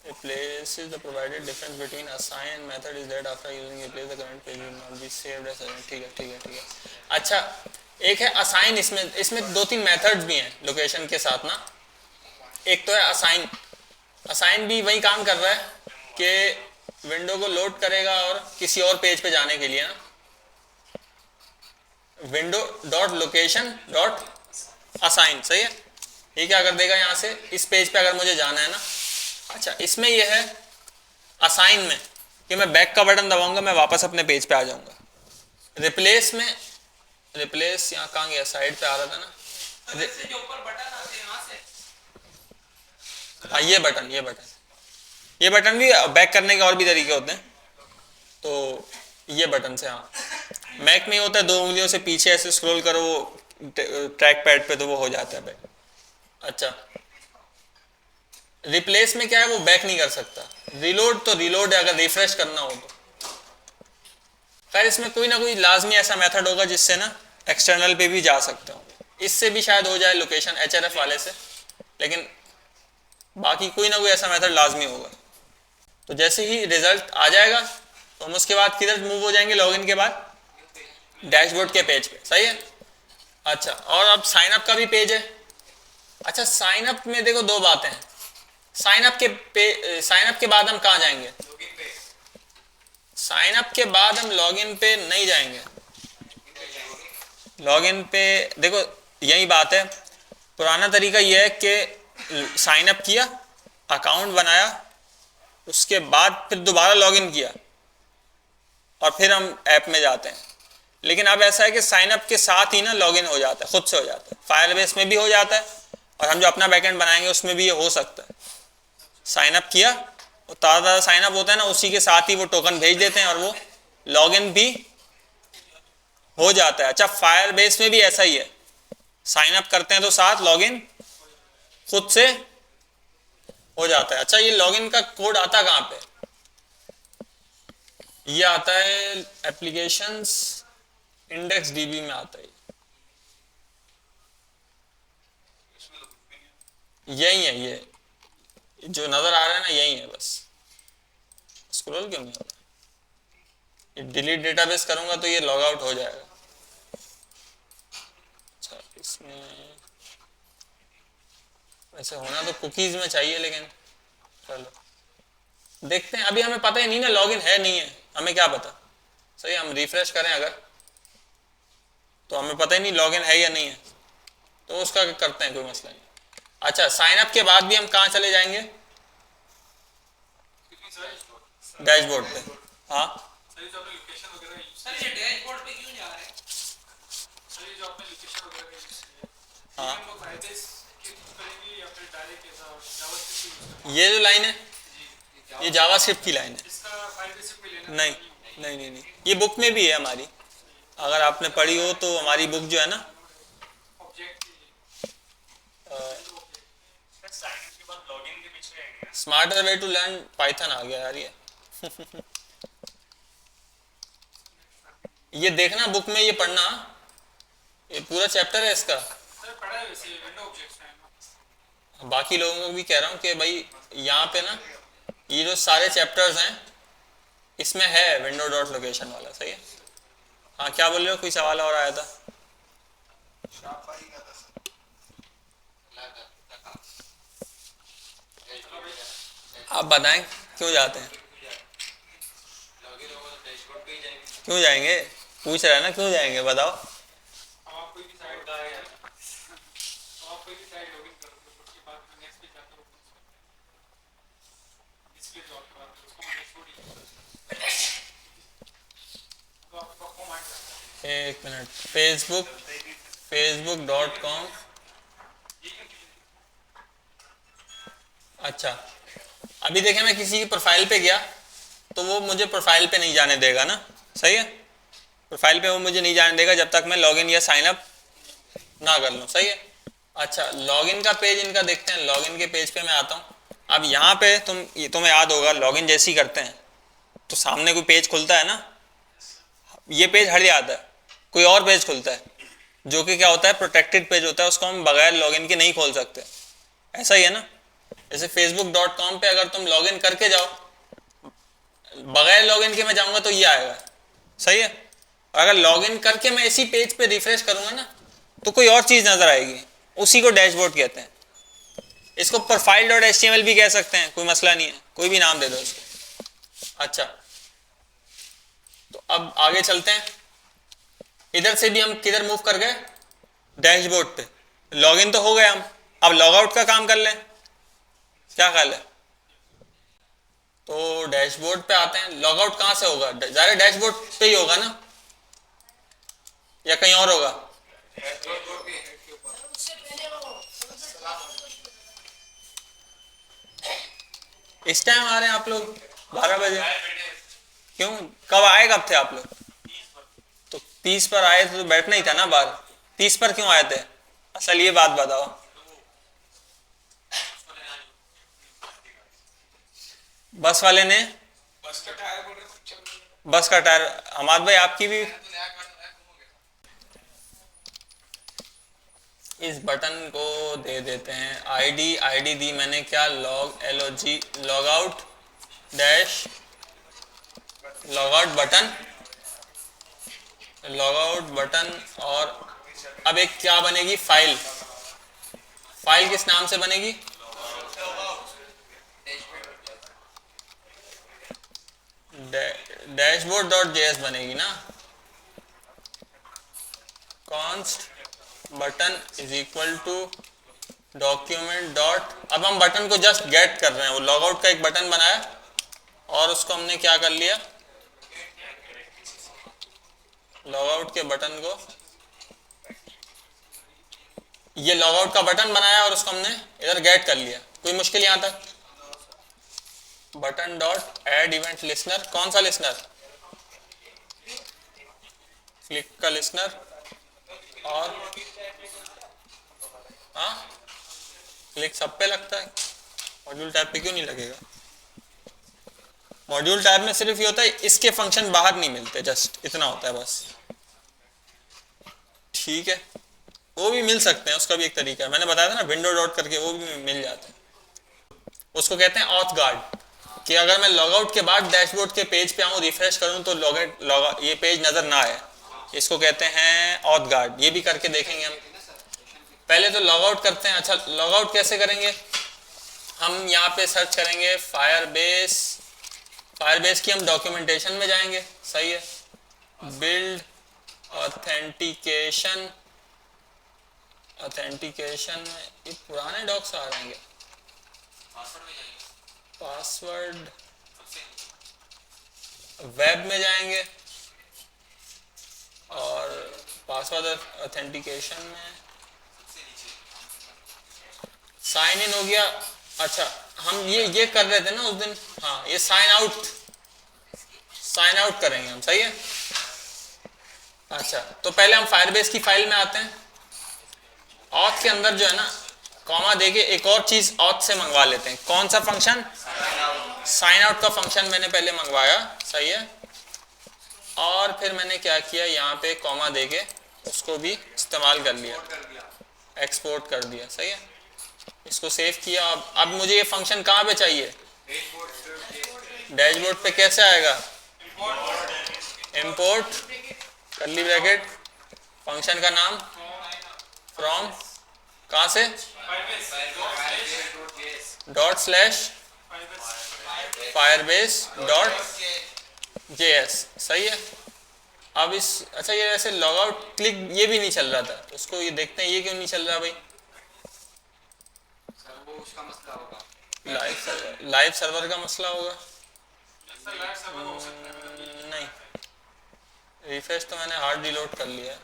replaces the provided difference between assign method is that after using replace the current page will not be saved as ठीक है ठीक है ठीक है। अच्छा, एक है assign, इसमें दो तीन मेथड्स भी हैं लोकेशन के साथ ना। एक तो है assign, assign भी वही काम कर रहा है कि विंडो को लोड करेगा और किसी और पेज पे जाने के लिए ना, window dot location dot assign, सही है। ये क्या कर देगा यहाँ से, इस पेज पे अगर मुझे जाना है ना। अच्छा, इसमें यह है असाइन में कि मैं बैक का बटन दबाऊंगा, मैं वापस अपने पेज पे आ जाऊंगा। रिप्लेस में, रिप्लेस यहाँ कहाँ गया, साइड पे आ रहा था ना। से जो ऊपर बटन आते हैं यहाँ से, हाँ ये बटन भी बैक करने के और भी तरीके होते हैं। तो ये बटन से, हाँ मैक में होता है, दो उंगलियों से पीछे ऐसे स्क्रॉल करो ट्रैक पैड पे तो वो हो जाता है बैक। अच्छा, रिप्लेस में क्या है, वो बैक नहीं कर सकता। रिलोड तो रिलोड है अगर रिफ्रेश करना हो तो। खैर इसमें कोई ना कोई लाजमी ऐसा मेथड होगा जिससे ना एक्सटर्नल पे भी जा सकते हो। इससे भी शायद हो जाए लोकेशन HRF वाले से, लेकिन बाकी कोई ना कोई ऐसा मेथड लाजमी होगा। तो जैसे ही रिजल्ट आ जाएगा तो हम उसके बाद किधर मूव हो जाएंगे, लॉगिन के बाद डैशबोर्ड के पेज पे, सही है। अच्छा, और अब साइन अप का भी पेज है। अच्छा, साइन अप में देखो दो बातें हैं। साइन अप के बाद हम कहाँ जाएंगे, साइन अप के बाद हम लॉगिन पे नहीं जाएंगे। लॉगिन पे देखो यही बात है, पुराना तरीका यह है कि साइन अप किया, अकाउंट बनाया, उसके बाद फिर दोबारा लॉगिन किया और फिर हम ऐप में जाते हैं। लेकिन अब ऐसा है कि साइन अप के साथ ही ना लॉगिन हो जाता है, खुद से हो जाता है। फायरबेस में भी हो जाता है और हम जो अपना बैकएंड बनाएंगे उसमें भी ये हो सकता है। साइन अप किया, ताज़ा साइन अप होता है ना, उसी के साथ ही वो टोकन भेज देते हैं और वो लॉगिन भी हो जाता है। अच्छा, फायरबेस में भी ऐसा ही है, साइन अप करते हैं तो साथ लॉगिन खुद से हो जाता है। अच्छा, ये लॉगिन का कोड आता कहाँ पे, ये आता है एप्लीकेशंस इंडेक्स DB में आता है। यही है, ये जो नजर आ रहा है ना यही है। बस स्क्रॉल क्यों नहीं हो रहा, ये डिलीट डेटाबेस करूंगा तो ये लॉग आउट हो जाएगा। अच्छा, इसमें वैसे होना तो कुकीज में चाहिए, लेकिन चलो देखते हैं। अभी हमें पता ही नहीं ना लॉगिन है नहीं है, हमें क्या पता। सही, हम रिफ्रेश करें अगर तो हमें पता ही नहीं लॉगिन है या नहीं है, तो उसका करते हैं, कोई मसला नहीं। अच्छा, साइन अप के बाद भी हम कहाँ चले जाएंगे, डैशबोर्ड पे। हाँ सर ये डैशबोर्ड पे क्यों जा रहे हैं? सर ये जो आपने लोकेशन वगैरह यूज किया है, हाँ, वो फायरबेस के थ्रू करेंगे या फिर डायरेक्ट ऐसा जावास्क्रिप्ट यूज करेंगे? ये जो लाइन है ये जावास्क्रिप्ट की लाइन है। इसका फायरबेस में लेना नहीं नहीं नहीं नहीं, ये बुक में भी है हमारी, अगर आपने पढ़ी हो तो। हमारी बुक जो है ना, ऑब्जेक्ट साइन अप के बाद लॉगिन के पीछे आएंगे। Smarter way to learn Python आ गया यार ये। ये देखना बुक में, ये पढ़ना, ये पूरा चैप्टर है इसका। सर पढ़ा है वैसे विंडो ऑब्जेक्ट्स में। बाकी लोगों को भी कह रहा हूँ कि भाई यहाँ पे ना ये जो सारे चैप्टर्स हैं इसमें है विंडो डॉट लोकेशन वाला, सही है। हाँ, क्या बोल रहे हो, कोई सवाल और आया था? आप बताएं क्यों जाते हैं, क्यों जाएंगे, पूछ रहा है ना क्यों जाएंगे, बताओ। आप कोई भी साइट लॉगिन करो तो उसके बाद नेक्स्ट पेज जाकर ओपन डिस्प्ले जो आपके पास उसको मतलब तो आपका होम आ जाता है। एक मिनट, facebook.com। अच्छा, अभी देखें मैं किसी की प्रोफाइल पे गया तो वो मुझे प्रोफाइल पे नहीं जाने देगा ना, सही है। प्रोफाइल पे वो मुझे नहीं जाने देगा जब तक मैं लॉगिन या साइन अप ना कर लूँ, सही है। अच्छा, लॉगिन का पेज इनका देखते हैं। लॉगिन के पेज पे मैं आता हूँ। अब यहाँ पे तुम्हें याद होगा लॉगिन जैसे ही करते हैं तो सामने कोई पेज खुलता है ना, ये पेज हट जाता है, कोई और पेज खुलता है जो कि क्या होता है, प्रोटेक्टेड पेज होता है, उसको हम बगैर लॉगिन के नहीं खोल सकते। ऐसा ही है ना, जैसे facebook.com पे अगर तुम लॉगिन करके जाओ, बगैर लॉगिन के मैं जाऊंगा तो ये आएगा, सही है। और अगर लॉगिन करके मैं इसी पेज पे रिफ्रेश करूंगा ना तो कोई और चीज नजर आएगी, उसी को डैशबोर्ड कहते हैं। इसको profile.html भी कह सकते हैं, कोई मसला नहीं है, कोई भी नाम दे दो इसको। अच्छा, तो अब आगे चलते हैं। इधर से भी हम किधर मूव कर गए, डैशबोर्ड पे। लॉगिन तो हो गए हम, अब लॉग आउट का काम कर लें, क्या ख्याल है। तो डैशबोर्ड पे आते हैं। लॉग आउट कहां से होगा, ज़ाहिर डैशबोर्ड पे ही होगा ना, या कहीं और होगा। इस टाइम आ रहे हैं आप लोग 12 बजे, क्यों, कब आए, कब थे आप लोग। तो 30 पर आए थे तो बैठना ही था ना बाहर। 30 पर क्यों आए थे, असल ये बात बताओ। बस वाले ने, बस का टायर, हमाद भाई आपकी भी इस बटन को दे देते हैं आईडी दी मैंने, क्या, log out dash log out button. और अब एक क्या बनेगी, फाइल किस नाम से बनेगी, dashboard.js बनेगी ना। const button is equal to document dot, अब हम बटन को जस्ट गेट कर रहे हैं, वो लॉग आउट का एक बटन बनाया और उसको हमने क्या कर लिया, लॉग आउट के बटन को, ये लॉग आउट का बटन बनाया और उसको हमने इधर गेट कर लिया। कोई मुश्किल यहां तक। Button dot add event listener, कौन सा लिसनर, क्लिक का लिसनर। और हाँ, क्लिक सब पे लगता है, मॉड्यूल टैब पे क्यों नहीं लगेगा। मॉड्यूल टैब में सिर्फ ये होता है इसके फंक्शन बाहर नहीं मिलते, जस्ट इतना होता है बस, ठीक है। वो भी मिल सकते हैं, उसका भी एक तरीका है, मैंने बताया था ना विंडो डॉट करके, वो भी मिल जाते हैं। उसको कहते हैं ऑथ गार्ड, कि अगर मैं लॉग आउट के बाद डैशबोर्ड के पेज पे आऊँ, रिफ्रेश करूँ तो ये पेज नजर ना आए, इसको कहते हैं ऑथ गार्ड। ये भी करके देखेंगे हम। पहले तो लॉग आउट करते हैं। अच्छा, लॉग आउट कैसे करेंगे, हम यहाँ पे सर्च करेंगे फायरबेस की हम डॉक्यूमेंटेशन में जाएंगे, सही है, बिल्ड ऑथेंटिकेशन में ये पुराने डॉक्स आ रहे हैं, पासवर्ड वेब में जाएंगे और पासवर्ड ऑथेंटिकेशन में साइन इन हो गया। अच्छा, हम ये कर रहे थे ना उस दिन, हाँ, ये साइन आउट करेंगे हम, सही है। अच्छा, तो पहले हम फायरबेस की फाइल में आते हैं। ऑथ के अंदर जो है ना, कॉमा देके एक और चीज ऑथ से मंगवा लेते हैं। कौन सा फंक्शन, साइन आउट का फंक्शन मैंने पहले मंगवाया, सही है। और फिर मैंने क्या किया, यहाँ पे कॉमा देके उसको भी इस्तेमाल कर लिया, एक्सपोर्ट कर दिया, सही है। इसको सेव किया। अब मुझे ये फंक्शन कहाँ पे चाहिए, डैशबोर्ड पे। कैसे आएगा, इंपोर्ट कर्ली ब्रैकेट, फंक्शन का नाम फ्रॉम, कहाँ से, डॉट स्लैश firebase.js, सही है। अब इस, अच्छा, ये ऐसे लॉग आउट क्लिक ये भी नहीं चल रहा था, उसको ये देखते हैं ये क्यों नहीं चल रहा भाई। उसका मसला होगा, लाइव सर्वर का मसला होगा। नहीं, रिफ्रेश तो मैंने हार्ड रिलोड कर लिया है।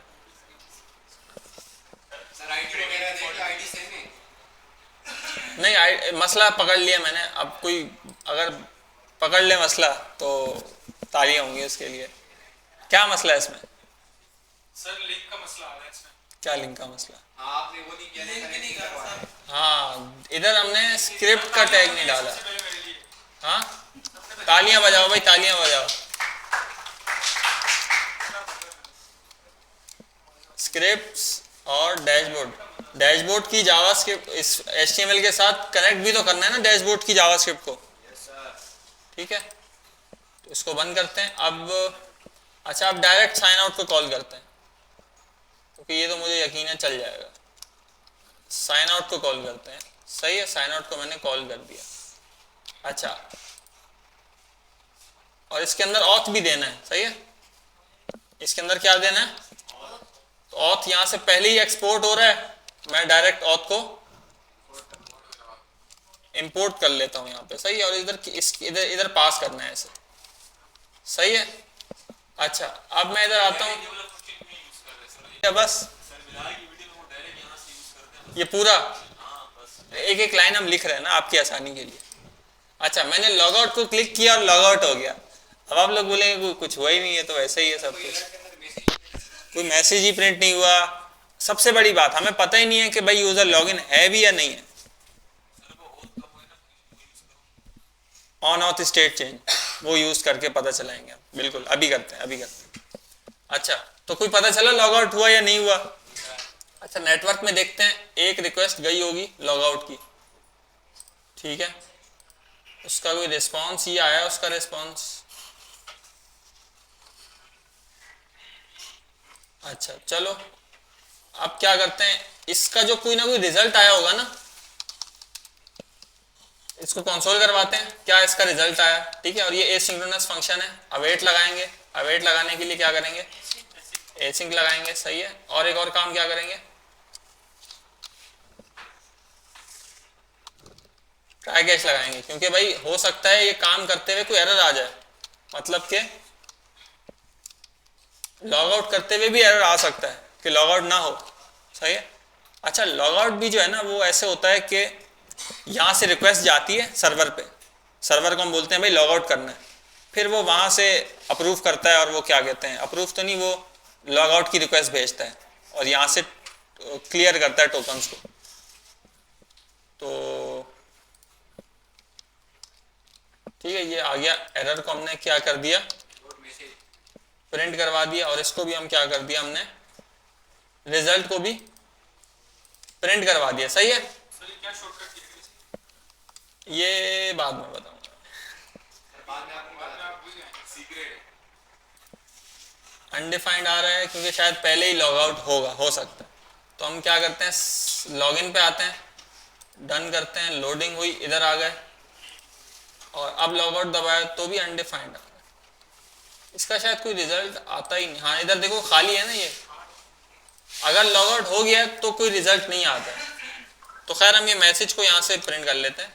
सर आईडी वगैरह देखिए, आईडी सेम है। नहीं, मसला पकड़ लिया मैंने। अब कोई अगर पकड़ ले मसला तो तालियां होंगी उसके लिए। क्या मसला है इसमें, सर लिंक का मसला आ रहा है इसमें। क्या लिंक का मसला? हाँ आपने वो नहीं किया लिंक नहीं कर सर। हाँ इधर हमने स्क्रिप्ट का टैग नहीं डाला। सबसे पहले मेरे लिए हाँ तालियां बजाओ भाई, तालियां बजाओ। स्क्रिप्ट्स और डैशबोर्ड, डैशबोर्ड की जावास्क्रिप्ट इस HTML के साथ कनेक्ट भी तो करना है ना डैशबोर्ड की जावास्क्रिप्ट को। ठीक है, तो इसको बंद करते हैं अब। अच्छा अब डायरेक्ट साइन आउट को कॉल करते हैं, क्योंकि ये तो मुझे यकीन है चल जाएगा। साइन आउट को कॉल करते हैं, सही है, साइन आउट को मैंने कॉल कर दिया। अच्छा और इसके अंदर ऑथ भी देना है, सही है, इसके अंदर क्या देना है? तो ऑथ यहां से पहले ही एक्सपोर्ट हो रहा है, मैं डायरेक्ट ऑथ को इंपोर्ट कर लेता हूं यहां पे, सही है, और इधर इधर पास करना है ऐसे, सही है। अच्छा अब मैं इधर आता हूं, बस ये पूरा एक एक लाइन हम लिख रहे हैं ना आपकी आसानी के लिए। अच्छा मैंने लॉग आउट को क्लिक किया और लॉग आउट हो गया। अब आप लोग बोलेंगे कुछ हुआ ही नहीं है, तो वैसे ही है सब कुछ, कोई मैसेज ही प्रिंट नहीं हुआ। सबसे बड़ी बात हमें पता ही नहीं है कि भाई यूजर लॉगिन है भी या नहीं है। ऑन ऑथ स्टेट चेंज वो यूज करके पता चलाएंगे, बिल्कुल अभी करते हैं, अभी करते हैं। अच्छा तो कोई पता चला लॉग आउट हुआ या नहीं हुआ? अच्छा नेटवर्क में देखते हैं, एक रिक्वेस्ट गई होगी लॉग आउट की, ठीक है, उसका कोई रिस्पॉन्स ये आया, उसका रिस्पॉन्स। अच्छा चलो अब क्या करते हैं, इसका जो कोई ना कोई रिजल्ट आया होगा ना, इसको कंसोल करवाते हैं क्या इसका रिजल्ट आया, ठीक है। और ये एसिंक्रोनस फंक्शन है, अवेट लगाएंगे, अवेट लगाने के लिए क्या करेंगे, एसिंक लगाएंगे, सही है। और एक और काम क्या करेंगे, ट्राई कैच लगाएंगे, क्योंकि भाई हो सकता है ये काम करते हुए कोई एरर आ जाए, मतलब कि लॉग आउट करते हुए भी एरर आ सकता है कि लॉग आउट ना हो, सही है। अच्छा लॉग आउट भी जो है ना वो ऐसे होता है कि यहाँ से रिक्वेस्ट जाती है सर्वर पे, सर्वर को हम बोलते हैं भाई लॉग आउट करना है, फिर वो वहाँ से अप्रूव करता है, और वो क्या कहते हैं, अप्रूव तो नहीं, वो लॉग आउट की रिक्वेस्ट भेजता है और यहाँ से क्लियर करता है टोकन्स को। तो ठीक है, ये आ गया, एरर को हमने क्या कर दिया, प्रिंट करवा दिया, और इसको भी हम क्या कर दिया, हमने रिजल्ट को भी प्रिंट करवा दिया, सही है। सर ये क्या शॉर्टकट किया, ये बाद में बताऊंगा, बाद में आप भूल गए। सीक्रेट अनडिफाइंड आ रहा है क्योंकि शायद पहले ही लॉग आउट होगा, हो सकता है। तो हम क्या करते हैं, लॉगिन पे आते हैं, डन करते हैं, लोडिंग हुई, इधर आ गए, और अब लॉग आउट दबाया तो भी अनडिफाइंड आ रहा है, इसका शायद कोई रिजल्ट आता ही नहीं। हाँ इधर देखो खाली है ना ये, अगर लॉग आउट हो गया तो कोई रिजल्ट नहीं आता है। तो खैर हम ये मैसेज को यहाँ से प्रिंट कर लेते हैं,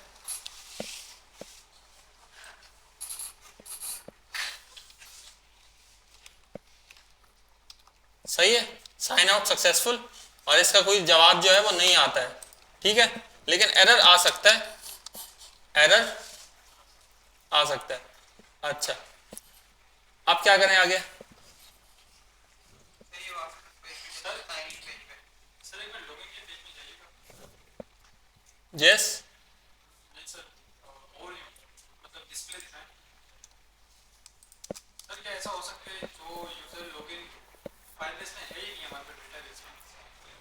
सही है, साइन आउट सक्सेसफुल, और इसका कोई जवाब जो है वो नहीं आता है, ठीक है, लेकिन एरर आ सकता है, एरर आ सकता है। अच्छा अब क्या करें आगे, सर एक बार लॉगिन के पेज में जाइएगा। यस नहीं सर, और मतलब डिस्प्ले दिखाएं। सर क्या ऐसा हो सकता है जो यूजर लॉगिन फाइलबेस में है ही नहीं हमारे पास डेटाबेस में,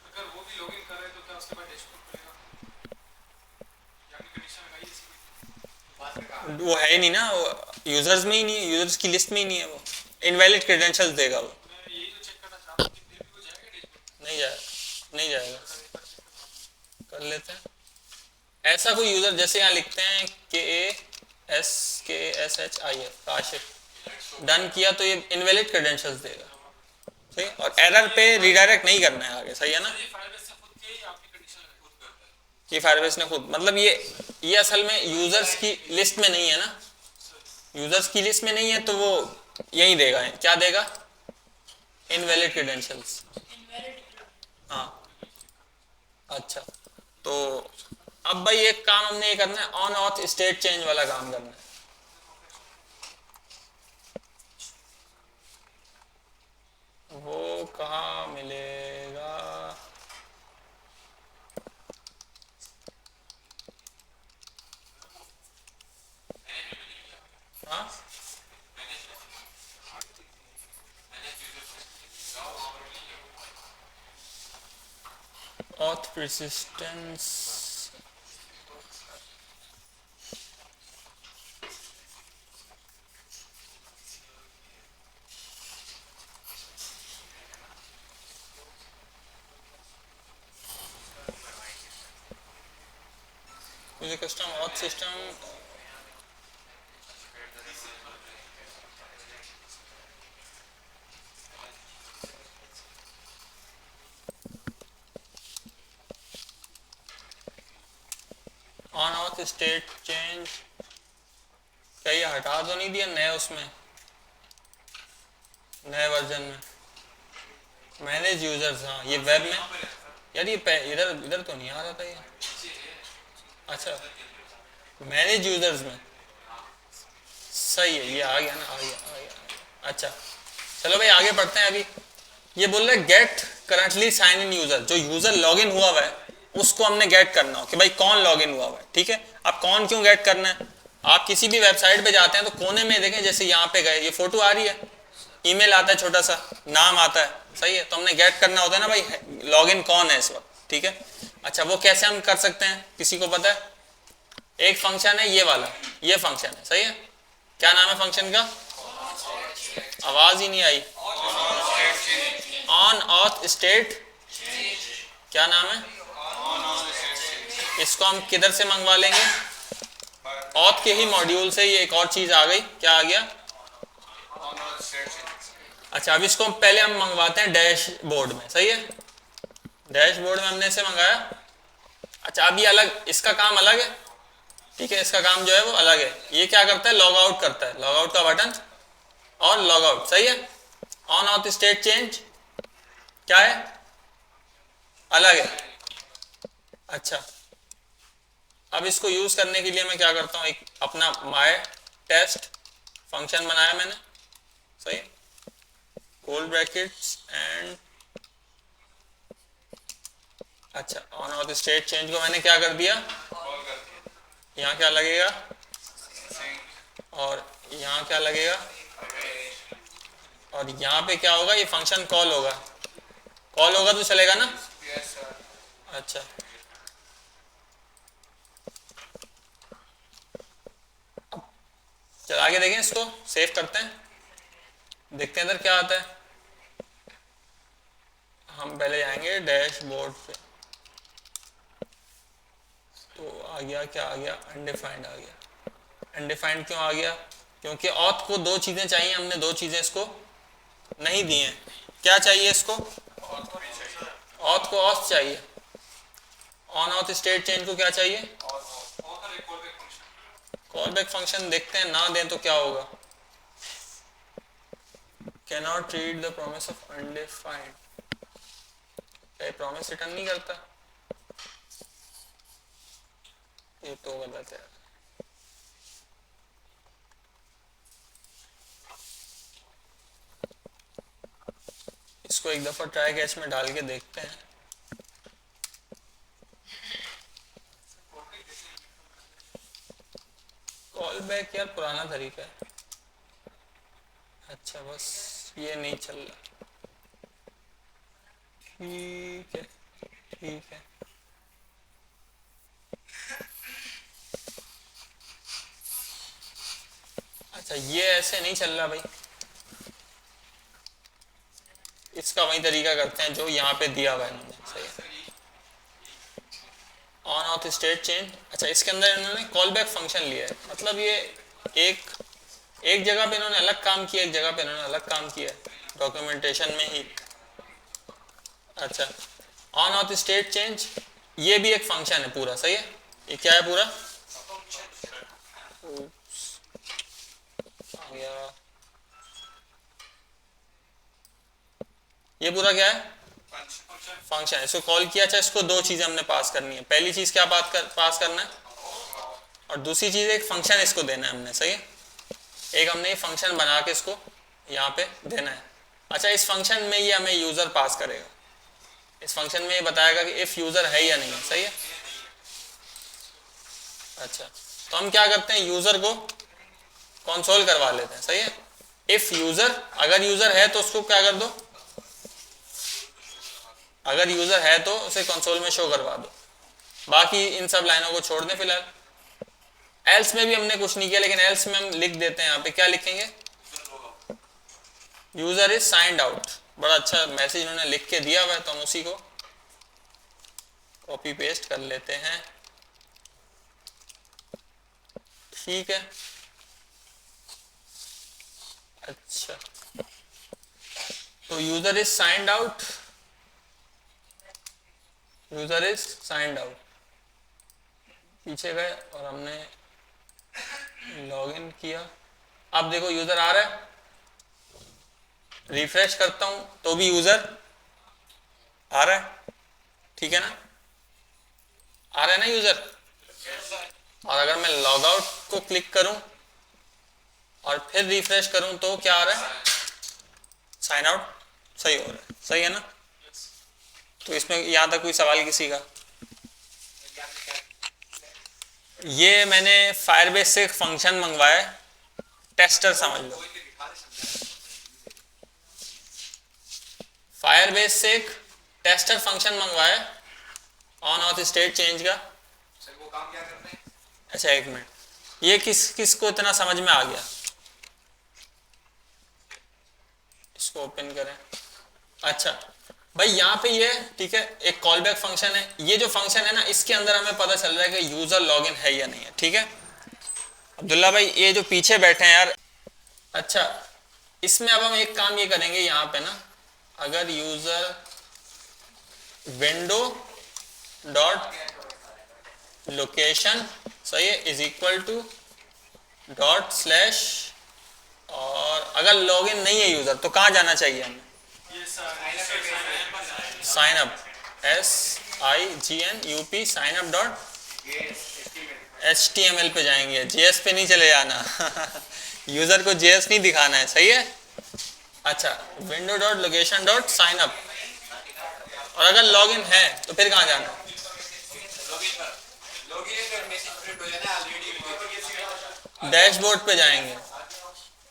अगर वो भी लॉगिन कर रहे हैं तो क्या उसके बाद डैशबोर्ड खुलेगा या फिर कंडीशन लगाइए इसकी? वो है ही नहीं ना, यूजर्स में ही नहीं है, यूजर्स की लिस्ट में ही नहीं है, वो इनवैलिड क्रेडेंशियल्स देगा वो, मैं यही तो चेक करना चाह रहा हूँ कि फिर भी वो जाएगा डैशबोर्ड? नहीं जाएगा, नहीं जाएगा, कर लेते हैं। ऐसा कोई यूजर जैसे यहाँ लिखते हैं KASHIF काशिफ, डन किया तो ये इनवैलिड क्रेडेंशियल्स देगा, सही, और एरर पे रिडायरेक्ट नहीं करना है आगे, सही है ना। ये फाइलबेस से खुद के आपने कंडीशन लगाई, खुद करता है ये फायरबेस ने खुद, मतलब ये असल में यूजर्स की लिस्ट में नहीं है ना, यूजर्स की लिस्ट में नहीं है तो वो यही देगा, क्या देगा, इनवैलिड क्रेडेंशियल्स। हाँ अच्छा तो अब भाई एक काम हमने ये करना है, ऑन ऑथ स्टेट चेंज वाला काम करना है। वो कहाँ मिलेगा, persistence use a custom auth system on auth state change. क्या ये हटा तो नहीं दिया नए उसमें, नए वर्जन में मैनेज यूजर्स? हाँ ये वेब में यार, ये इधर इधर तो नहीं आ रहा था ये। अच्छा मैनेज यूजर्स में सही है, ये आ गया ना, आ गया। अच्छा चलो भाई आगे पढ़ते हैं। अभी ये बोल रहे get currently sign in user, जो यूजर लॉगिन हुआ हुआ है उसको हमने गेट करना हो कि भाई कौन लॉगिन हुआ हुआ है। ठीक है, अब कौन क्यों गेट करना है, आप किसी भी वेबसाइट पे जाते हैं तो कोने में देखें, जैसे यहाँ पे गए ये फोटो आ रही है, ईमेल आता है, छोटा सा नाम आता है, सही है, तो हमने गेट करना होता है ना भाई लॉगिन कौन है इस वक्त। ठीक है, अच्छा वो कैसे हम कर सकते हैं, किसी को पता है? एक फंक्शन है ये वाला, ये फंक्शन है, सही है, क्या नाम है फंक्शन का? आवाज ही नहीं आई। ऑन ऑथ स्टेट, क्या नाम है? इसको हम किधर से मंगवा लेंगे? ऑथ के ही मॉड्यूल से। ये एक और चीज आ गई, क्या आ गया? अच्छा अब इसको पहले हम मंगवाते हैं डैशबोर्ड में, सही है, डैशबोर्ड में हमने इसे मंगाया। अच्छा अब ये अलग, इसका काम अलग है, ठीक है, इसका काम जो है वो अलग है। ये क्या करता है? लॉग आउट करता है, लॉग आउट का बटन और लॉग आउट, सही है। ऑन ऑथ स्टेट चेंज क्या है? अलग है। अच्छा अब इसको यूज करने के लिए मैं क्या करता हूँ, एक अपना माय टेस्ट फंक्शन बनाया मैंने, सही है, कोल ब्रैकेट्स एंड अच्छा ऑन ऑथ स्टेट चेंज को मैंने क्या कर दिया, यहाँ क्या लगेगा और यहाँ क्या लगेगा और यहाँ पे क्या होगा, ये फंक्शन कॉल होगा, कॉल होगा तो चलेगा ना? अच्छा चल आगे देखें, इसको सेव करते हैं, देखते हैं इधर क्या आता है। हम पहले जाएंगे डैशबोर्ड पे, तो आ गया, क्या आ गया? अनडिफाइंड आ गया। अनडिफाइंड क्यों आ गया? क्योंकि ऑथ को दो चीजें चाहिए, हमने दो चीजें इसको नहीं दी हैं। क्या चाहिए इसको? ऑथ को ऑथ चाहिए। ऑन ऑथ स्टेट चेंज को क्या चाहिए? Call back function. देखते हैं ना दें तो क्या होगा। Can not read the promise of undefined, क्या प्रॉमिस रिटर्न नहीं करता? ये तो गलत है। इसको एक दफा ट्राई कैच में डाल के देखते हैं। कॉल बैक यार पुराना तरीका है। अच्छा बस ये नहीं चल रहा, ठीक है ठीक है। अच्छा ये ऐसे नहीं चल रहा भाई, इसका वही तरीका करते हैं जो यहाँ पे दिया हुआ है इन्होंने, सही है। ऑन ऑथ स्टेट चेंज, अच्छा इसके अंदर इन्होंने कॉल बैक फंक्शन लिया है, मतलब ये एक जगह पे इन्होंने अलग काम किया, एक जगह पे इन्होंने अलग काम किया डॉक्यूमेंटेशन में ही। अच्छा ऑन ऑथ स्टेट चेंज ये भी एक फंक्शन है पूरा, सही है। ये क्या है पूरा? आ गया, ये पूरा क्या है? फंक्शन। इसको कॉल किया, अच्छा इसको दो चीजें हमने पास करनी है। पहली चीज क्या पास करना है और दूसरी चीज एक फंक्शन इसको देना है हमने, सही है। एक हमने ये फंक्शन बना के इसको यहाँ पे देना है। अच्छा इस फंक्शन में ये हमें यूजर पास करेगा, इस फंक्शन में ये बताएगा कि इफ यूजर है या नहीं है, सही है। अच्छा तो हम क्या करते हैं, यूजर को कंसोल करवा लेते हैं, सही है। इफ यूजर, अगर यूजर है तो उसको क्या कर दो, अगर यूज़र है तो उसे कंसोल में शो करवा दो, बाकी इन सब लाइनों को छोड़ दें फिलहाल। एल्स में भी हमने कुछ नहीं किया, लेकिन एल्स में हम लिख देते हैं यहाँ पे, क्या लिखेंगे, यूज़र इज साइंड आउट। बड़ा अच्छा मैसेज उन्होंने लिख के दिया हुआ है, तो हम उसी को कॉपी पेस्ट कर लेते हैं। ठीक है, अच्छा, तो user is signed out, user is signed out, पीछे गए और हमने लॉगिन किया। अब देखो यूज़र आ रहा है, रिफ्रेश करता हूं तो भी यूज़र आ रहा है, ठीक है ना, आ रहा है ना यूज़र। और अगर मैं लॉग आउट को क्लिक करूं और फिर रिफ्रेश करूं तो क्या आ रहा है, साइन आउट सही हो रहा है, सही है ना। तो इसमें यहाँ तक कोई सवाल किसी का? ये मैंने फायरबेस से एक फंक्शन मंगवाया है, टेस्टर समझ लो। फायरबेस से एक टेस्टर फंक्शन मंगवाया है ऑन ऑफ स्टेट चेंज का। सर वो काम क्या करते हैं? अच्छा एक मिनट, ये किस को इतना समझ में आ गया, इसको ओपन करें। अच्छा भाई यहाँ पे ये ठीक है, एक कॉल बैक फंक्शन है। ये जो फंक्शन है ना, इसके अंदर हमें पता चल रहा है कि यूजर लॉगिन है या नहीं है, ठीक है। अब्दुल्ला भाई ये जो पीछे बैठे हैं यार, अच्छा इसमें अब हम एक काम ये करेंगे यहाँ पे ना, अगर यूजर विंडो डॉट लोकेशन सही है is equal to dot slash, और अगर लॉगिन नहीं है यूजर तो कहाँ जाना चाहिए हमें, sign up, SIGNUP sign up dot HTML पे जाएंगे, JS पे नहीं चले जाना यूजर को JS नहीं दिखाना है, सही है। अच्छा window dot location dot sign up, और अगर लॉगिन है तो फिर कहाँ जाना, डैशबोर्ड पे जाएंगे,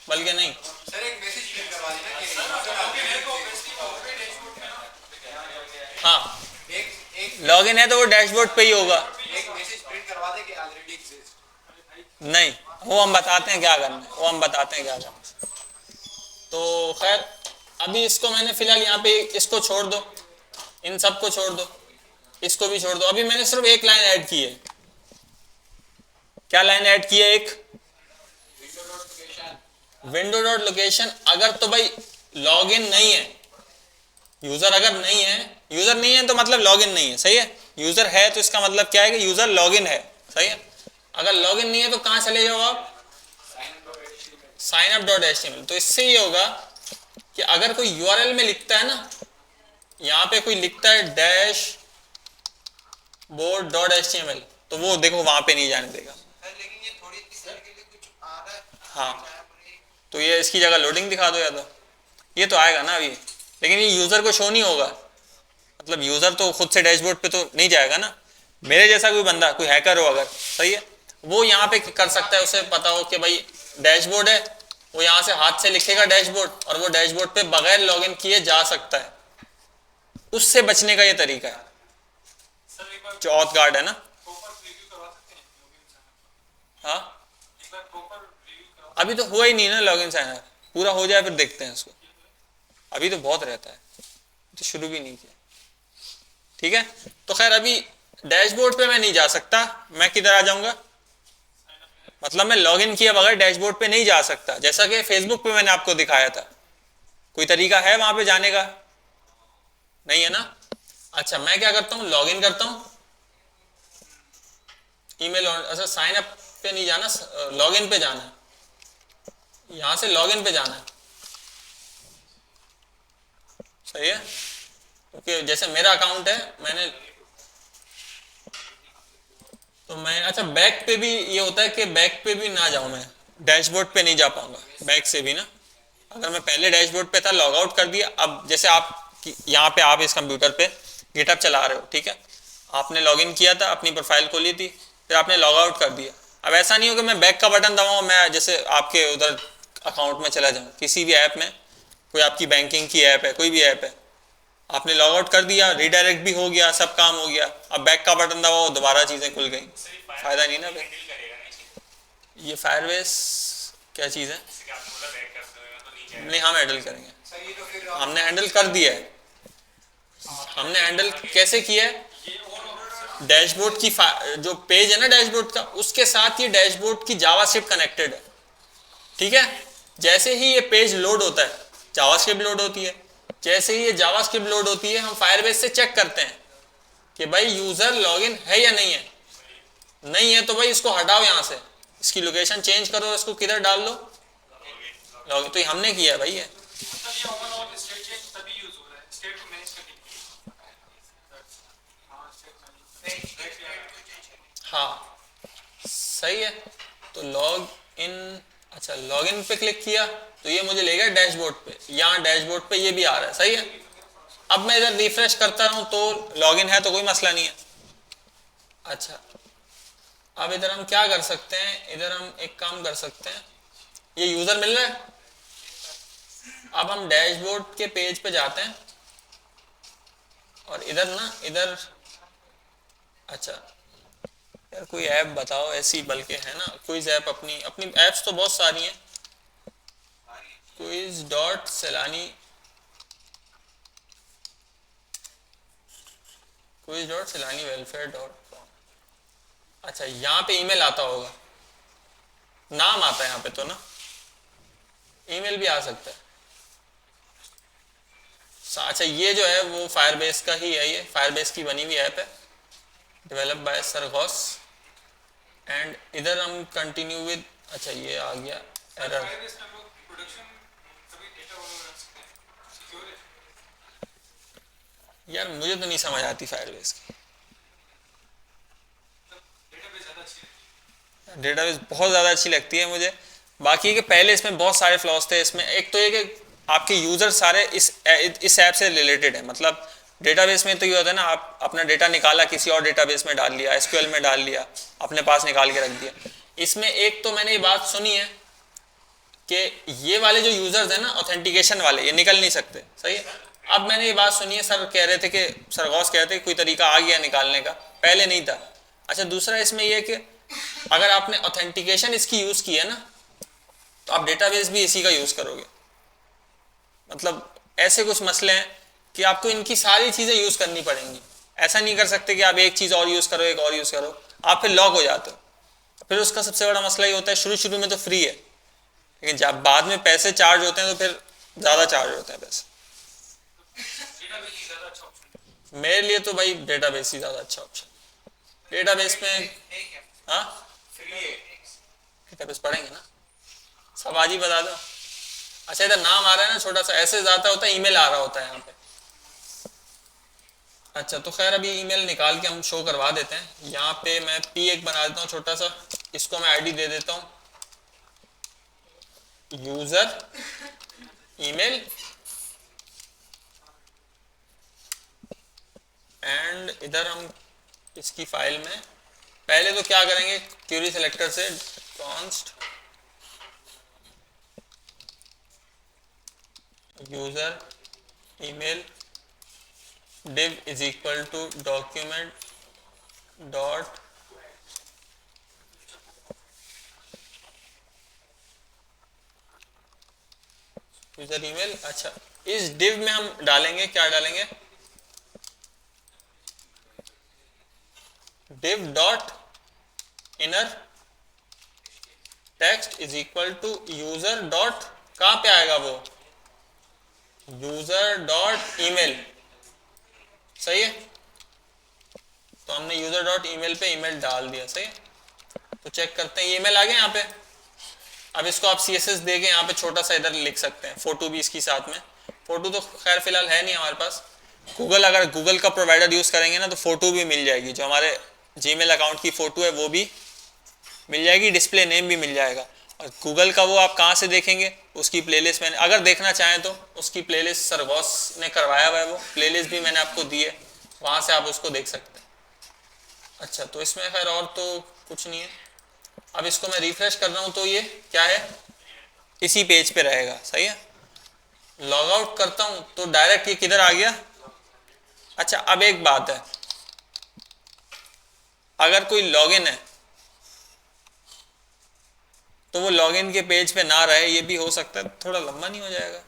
बल्कि नहीं सर एक मैसेज प्रिंट करवा देना कि हाँ एक लॉगिन है तो वो डैशबोर्ड पे ही होगा। एक मैसेज प्रिंट करवा दे कि ऑलरेडी एग्जिस्ट। नहीं वो हम बताते हैं क्या करना है, वो हम बताते हैं क्या करना है। तो खैर अभी इसको मैंने फिलहाल यहाँ पे इसको छोड़ दो, इन सब को छोड़ दो, इसको भी छोड़ दो। अभी मैंने सिर्फ एक लाइन ऐड की है। क्या लाइन ऐड की है? एक विंडो डॉट लोकेशन। अगर तो भाई लॉगिन नहीं है, यूजर अगर नहीं है, यूजर नहीं है तो मतलब लॉगिन नहीं है, सही है। यूजर है तो इसका मतलब क्या है कि यूजर लॉगिन है, सही है। अगर लॉगिन नहीं है तो कहां चले जाओ आप, साइन अप डॉट HTML। तो इससे ये होगा कि अगर कोई URL में लिखता है ना, यहाँ पे कोई लिखता है डैश बोर्ड डॉट HTML, तो वो देखो वहां पे नहीं जाने देगा। लेकिन ये थोड़ी देर के लिए कुछ आ रहा है। हाँ तो ये इसकी जगह लोडिंग दिखा दो या तो, ये तो आएगा ना अभी, लेकिन ये यूजर को शो नहीं होगा। मतलब यूजर तो खुद से डैशबोर्ड पे तो नहीं जाएगा ना। मेरे जैसा कोई बंदा, कोई हैकर हो अगर, सही है, वो यहाँ पे कर सकता है, उसे पता हो कि भाई डैशबोर्ड है, वो यहाँ से हाथ से लिखेगा डैशबोर्ड और वो डैशबोर्ड पे बगैर लॉगिन किए जा सकता है। उससे बचने का ये तरीका है सर एक बार जो ऑथ गार्ड है ना। प्रॉपर रिव्यू करवा सकते हैं लॉगिन साइन अप, हाँ एक बार प्रॉपर रिव्यू करवा। अभी तो हुआ ही नहीं ना लॉगिन साइन अप, पूरा हो जाए फिर देखते हैं इसको। अभी तो बहुत रहता है, तो शुरू भी नहीं किया, ठीक है। तो खैर अभी डैशबोर्ड पे मैं नहीं जा सकता, मैं किधर आ जाऊंगा, मतलब मैं लॉगिन किए बगैर डैशबोर्ड पे नहीं जा सकता, जैसा कि फेसबुक पे मैंने आपको दिखाया था। कोई तरीका है वहां पे जाने का? नहीं है ना। अच्छा मैं क्या करता हूँ, लॉगिन करता हूँ, ईमेल, अच्छा साइन अप पे नहीं जाना, लॉगिन पे जाना है, यहां से लॉगिन पे जाना है, सही है। क्योंकि जैसे मेरा अकाउंट है, मैंने तो मैं, अच्छा बैक पे भी ये होता है कि बैक पे भी ना जाऊं, मैं डैशबोर्ड पे नहीं जा पाऊंगा बैक से भी ना। अगर मैं पहले डैशबोर्ड पे था, लॉग आउट कर दिया, अब जैसे आप यहाँ पे आप इस कंप्यूटर पे गिटहब चला रहे हो, ठीक है, आपने लॉगिन किया था, अपनी प्रोफाइल खोली थी, फिर आपने लॉग आउट कर दिया। अब ऐसा नहीं हो कि मैं बैक का बटन दबाऊँ, मैं जैसे आपके उधर अकाउंट में चला जाऊँ, किसी भी ऐप में, कोई आपकी बैंकिंग की ऐप है, कोई भी ऐप है, आपने लॉग आउट कर दिया, रीडायरेक्ट भी हो गया, सब काम हो गया, अब बैक का बटन दबाओ, दोबारा चीज़ें खुल गई, फायदा नहीं ना। हैंडल करेगा ना इसे, ये फायरबेस क्या चीज़ है? जैसे कि आपने बोला बैक कर दो तो नीचे आएगा। नहीं, हम हैंडल करेंगे, सर ये तो फिर हमने हैंडल कर दिया है। हमने हैंडल कैसे किया है? डैशबोर्ड की जो पेज है ना डैशबोर्ड का, उसके साथ ये डैशबोर्ड की जावास्क्रिप्ट कनेक्टेड है, ठीक है। जैसे ही ये पेज लोड होता है, जावास्क्रिप्ट लोड होती है, जैसे ही ये जावास्क्रिप्ट लोड होती है, हम फायरबेस से चेक करते हैं कि भाई यूजर लॉगिन है या नहीं है। नहीं है तो भाई इसको हटाओ यहाँ से, इसकी लोकेशन चेंज करो, इसको किधर डाल लो, लॉगिन। तो ये हमने किया है भाई ये। मतलब ये ओवरऑल स्टेट चेंज तभी यूज हो रहा है स्टेट को मैनेज करने के लिए। हाँ, स्टेट मैनेज। हाँ सही है। तो लॉग इन, अच्छा लॉग इन पे क्लिक किया तो ये मुझे ले गया डैशबोर्ड पे, यहाँ डैशबोर्ड पे ये भी आ रहा है, सही है। अब मैं इधर रिफ्रेश करता रहूँ तो लॉग इन है तो कोई मसला नहीं है। अच्छा अब इधर हम क्या कर सकते हैं, इधर हम एक काम कर सकते हैं, ये यूजर मिल रहा है। अब हम डैशबोर्ड के पेज पे जाते हैं और इधर ना, इधर अच्छा यार कोई ऐप बताओ ऐसी, बल्कि है ना क्विज ऐप, अपनी अपनी ऐप्स तो बहुत सारी हैं। quiz.celani welfare.com। अच्छा यहाँ पे ईमेल आता होगा, नाम आता है यहाँ पे तो ना, ईमेल भी आ सकता है। अच्छा ये जो है वो फायरबेस का ही है, ये फायरबेस की बनी हुई ऐप है, डेवलप बाय सरगोस। एंड इधर हम कंटिन्यू विद, अच्छा ये आ गया एरर। फायरबेस में हम लोग प्रोडक्शन सभी डेटा वगैरह रख सकते हैं, सिक्योर है। यार मुझे तो नहीं समझ आती फायरबेस की, डेटाबेस ज़्यादा अच्छी है। डेटाबेस बहुत ज़्यादा अच्छी लगती है मुझे। बाकी के पहले इसमें बहुत सारे फ्लॉज थे इसमें। एक तो ये कि आपके यूज़र सारे इस ऐप से रिलेटेड है, मतलब डेटाबेस में तो ये होता है ना, आप अपना डेटा निकाला किसी और डेटाबेस में डाल लिया, एसक्यूएल में डाल लिया, अपने पास निकाल के रख दिया। इसमें एक तो मैंने ये बात सुनी है कि ये वाले जो यूज़र्स हैं ना ऑथेंटिकेशन वाले, ये निकल नहीं सकते, सही है। अब मैंने ये बात सुनी है, सर कह रहे थे कि सरगोस कह रहे थे कि कोई तरीका आ गया निकालने का, पहले नहीं था। अच्छा दूसरा इसमें यह कि अगर आपने ऑथेंटिकेशन इसकी यूज़ की है ना, तो आप डेटाबेस भी इसी का यूज़ करोगे। मतलब ऐसे कुछ मसले हैं कि आपको इनकी सारी चीज़ें यूज़ करनी पड़ेंगी। ऐसा नहीं कर सकते कि आप एक चीज़ और यूज़ करो, एक और यूज़ करो, आप फिर लॉक हो जाते हो। फिर उसका सबसे बड़ा मसला ये होता है, शुरू में तो फ्री है, लेकिन जब बाद में पैसे चार्ज होते हैं तो फिर ज़्यादा चार्ज होते हैं पैसे। डेटाबेस ही ज़्यादा अच्छा ऑप्शन है। मेरे लिए तो भाई डेटाबेस ही ज़्यादा अच्छा ऑप्शन। डेटाबेस में हाँ डेटाबेस पढ़ेंगे ना, सब आज ही बता दो। अच्छा इधर नाम आ रहा है ना छोटा सा, ऐसे ज़्यादा होता है, ईमेल आ रहा होता है यहाँ पे। अच्छा तो खैर अभी ईमेल निकाल के हम शो करवा देते हैं। यहाँ पे मैं P1 बना देता हूँ छोटा सा, इसको मैं आईडी दे देता हूँ यूज़र ईमेल, एंड इधर हम इसकी फाइल में पहले तो क्या करेंगे, क्वेरी सिलेक्टर से const user email div is equal to document dot user email. अच्छा इस div में हम डालेंगे, क्या डालेंगे, div dot inner text is equal to user dot, कहाँ पे आएगा वो, user dot email, सही है। तो हमने user dot email पे ईमेल डाल दिया, सही है। तो चेक करते हैं, ये ईमेल आ गया यहाँ पे। अब इसको आप CSS देके यहाँ पे छोटा सा इधर लिख सकते हैं, फोटो भी इसकी साथ में। फोटो तो खैर फिलहाल है नहीं हमारे पास, गूगल, अगर गूगल का प्रोवाइडर यूज़ करेंगे ना तो फ़ोटो भी मिल जाएगी, जो हमारे जीमेल अकाउंट की फ़ोटो है वो भी मिल जाएगी, डिस्प्ले नेम भी मिल जाएगा। और गूगल का वो आप कहाँ से देखेंगे, उसकी प्लेलिस्ट मैंने, अगर देखना चाहें तो उसकी प्लेलिस्ट सरगोस ने करवाया हुआ है, वो प्लेलिस्ट भी मैंने आपको दी है, वहाँ से आप उसको देख सकते हैं। अच्छा तो इसमें खैर और तो कुछ नहीं है। अब इसको मैं रिफ्रेश कर रहा हूँ तो ये क्या है, इसी पेज पे रहेगा, सही है। लॉग आउट करता हूँ तो डायरेक्ट ये किधर आ गया, अच्छा अब एक बात है, अगर कोई लॉगिन है तो वो लॉगिन के पेज पे ना रहे, ये भी हो सकता है, थोड़ा लंबा नहीं हो जाएगा?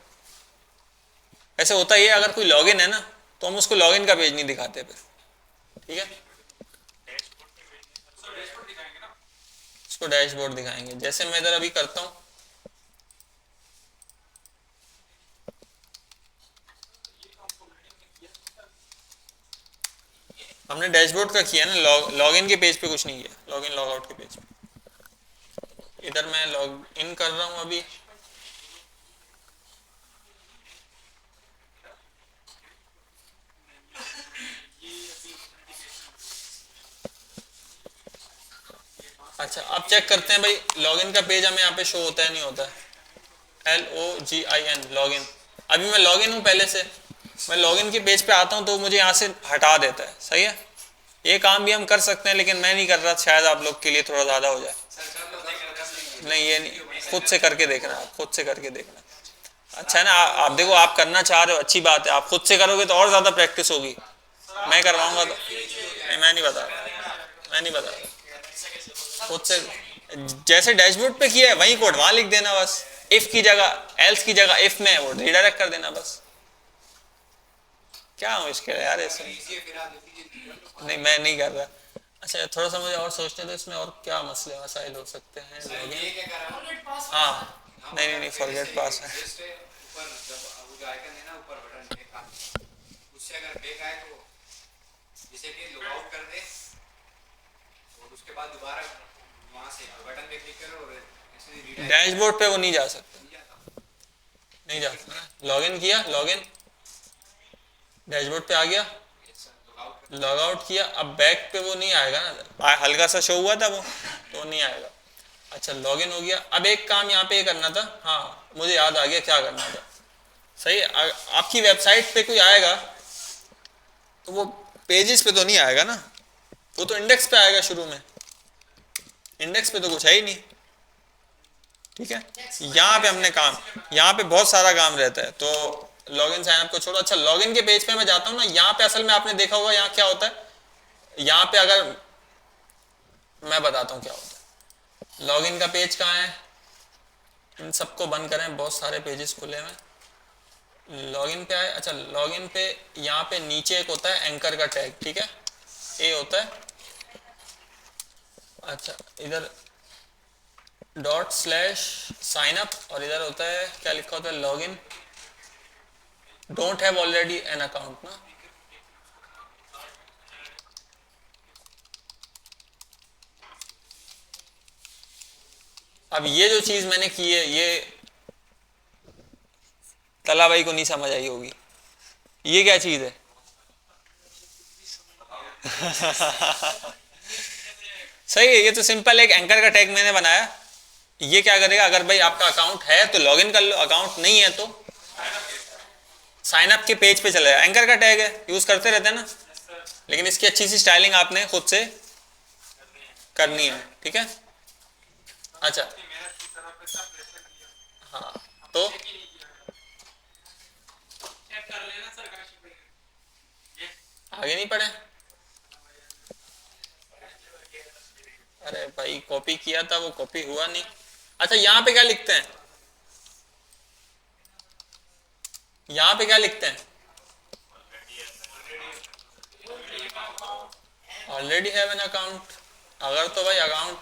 ऐसे होता ही है, अगर कोई लॉगिन है ना तो हम उसको लॉगिन का पेज नहीं दिखाते फिर, ठीक है, उसको डैशबोर्ड दिखाएंगे। जैसे मैं इधर अभी करता हूँ, हमने डैशबोर्ड का किया ना, लॉगिन के पेज पे कुछ नहीं किया, लॉगिन लॉग आउट के पेज पे। इधर मैं लॉग इन कर रहा हूँ अभी, अच्छा अब चेक करते हैं भाई लॉगिन का पेज हमें यहाँ पे शो होता है नहीं होता है। LOGIN लॉगिन, अभी मैं लॉगिन हूँ पहले से, मैं लॉगिन के पेज पे आता हूँ तो मुझे यहाँ से हटा देता है, सही है। ये काम भी हम कर सकते हैं लेकिन मैं नहीं कर रहा, शायद आप लोग के लिए थोड़ा ज़्यादा हो जाए। नहीं ये नहीं, खुद से करके देखना, आप खुद से करके देखना। अच्छा है ना, आप देखो आप करना चाह रहे हो, अच्छी बात है, आप खुद से करोगे तो और ज़्यादा प्रैक्टिस होगी। मैं करवाऊँगा तो मैं नहीं बता रहा, खुद से जैसे डैशबोर्ड पे किया है वही कोड वहां लिख देना बस, इफ की जगह एल्स की जगह इफ में वो रिडायरेक्ट कर देना बस। क्या मुश्किल है यार ऐसे, नहीं मैं नहीं कर रहा। अच्छा थोड़ा सा मुझे और सोचने दो, इसमें और क्या मसले मसाइल हो सकते हैं। हाँ नहीं फॉरगेट पास है, डैशबोर्ड पे वो नहीं जा सकता, नहीं जा सकता। लॉगिन किया, लॉगिन डैशबोर्ड पे आ गया, लॉग आउट किया, अब बैक पे वो नहीं आएगा ना, हल्का सा शो हुआ था वो तो नहीं आएगा। अच्छा लॉगिन हो गया, अब एक काम यहाँ पे करना था, हाँ मुझे याद आ गया क्या करना था, सही। आपकी वेबसाइट पे कोई आएगा तो वो पेजेस पे तो नहीं आएगा ना, वो तो इंडेक्स पे आएगा शुरू में, इंडेक्स पे तो कुछ है ही नहीं, ठीक है। यहाँ पे हमने काम, यहाँ पे बहुत सारा काम रहता है, तो लॉगिन साइन अप को छोड़ो। अच्छा लॉगिन के पेज पे मैं जाता हूँ ना, यहाँ पे असल में आपने देखा होगा यहाँ क्या होता है, यहाँ पे अगर मैं बताता हूँ क्या होता है। लॉगिन का पेज कहाँ है, इन सबको बंद करें, बहुत सारे पेजेस खुले हुए, लॉगिन पे आए। अच्छा लॉगिन पे यहाँ पे नीचे एक होता है एंकर का टैग, ठीक है, ये होता है। अच्छा इधर ./signup और इधर होता है क्या लिखा होता है, login don't have already an account ना, अब ये जो चीज मैंने की है ये तला भाई को नहीं समझ आई होगी, ये क्या चीज है सही है, ये तो सिंपल एक एंकर का टैग मैंने बनाया। ये क्या करेगा, अगर भाई आपका अकाउंट है तो लॉगिन कर लो, अकाउंट नहीं है तो साइन अप के पेज पे चलेगा। एंकर का टैग है, यूज करते रहते हैं ना, लेकिन इसकी अच्छी सी स्टाइलिंग आपने खुद से करनी है, ठीक है। अच्छा हाँ तो आगे नहीं पढ़े, अरे भाई कॉपी किया था वो कॉपी हुआ नहीं। अच्छा यहाँ पे क्या लिखते हैं, यहाँ पे क्या लिखते हैं, ऑलरेडी हैव एन अकाउंट। अगर तो भाई अकाउंट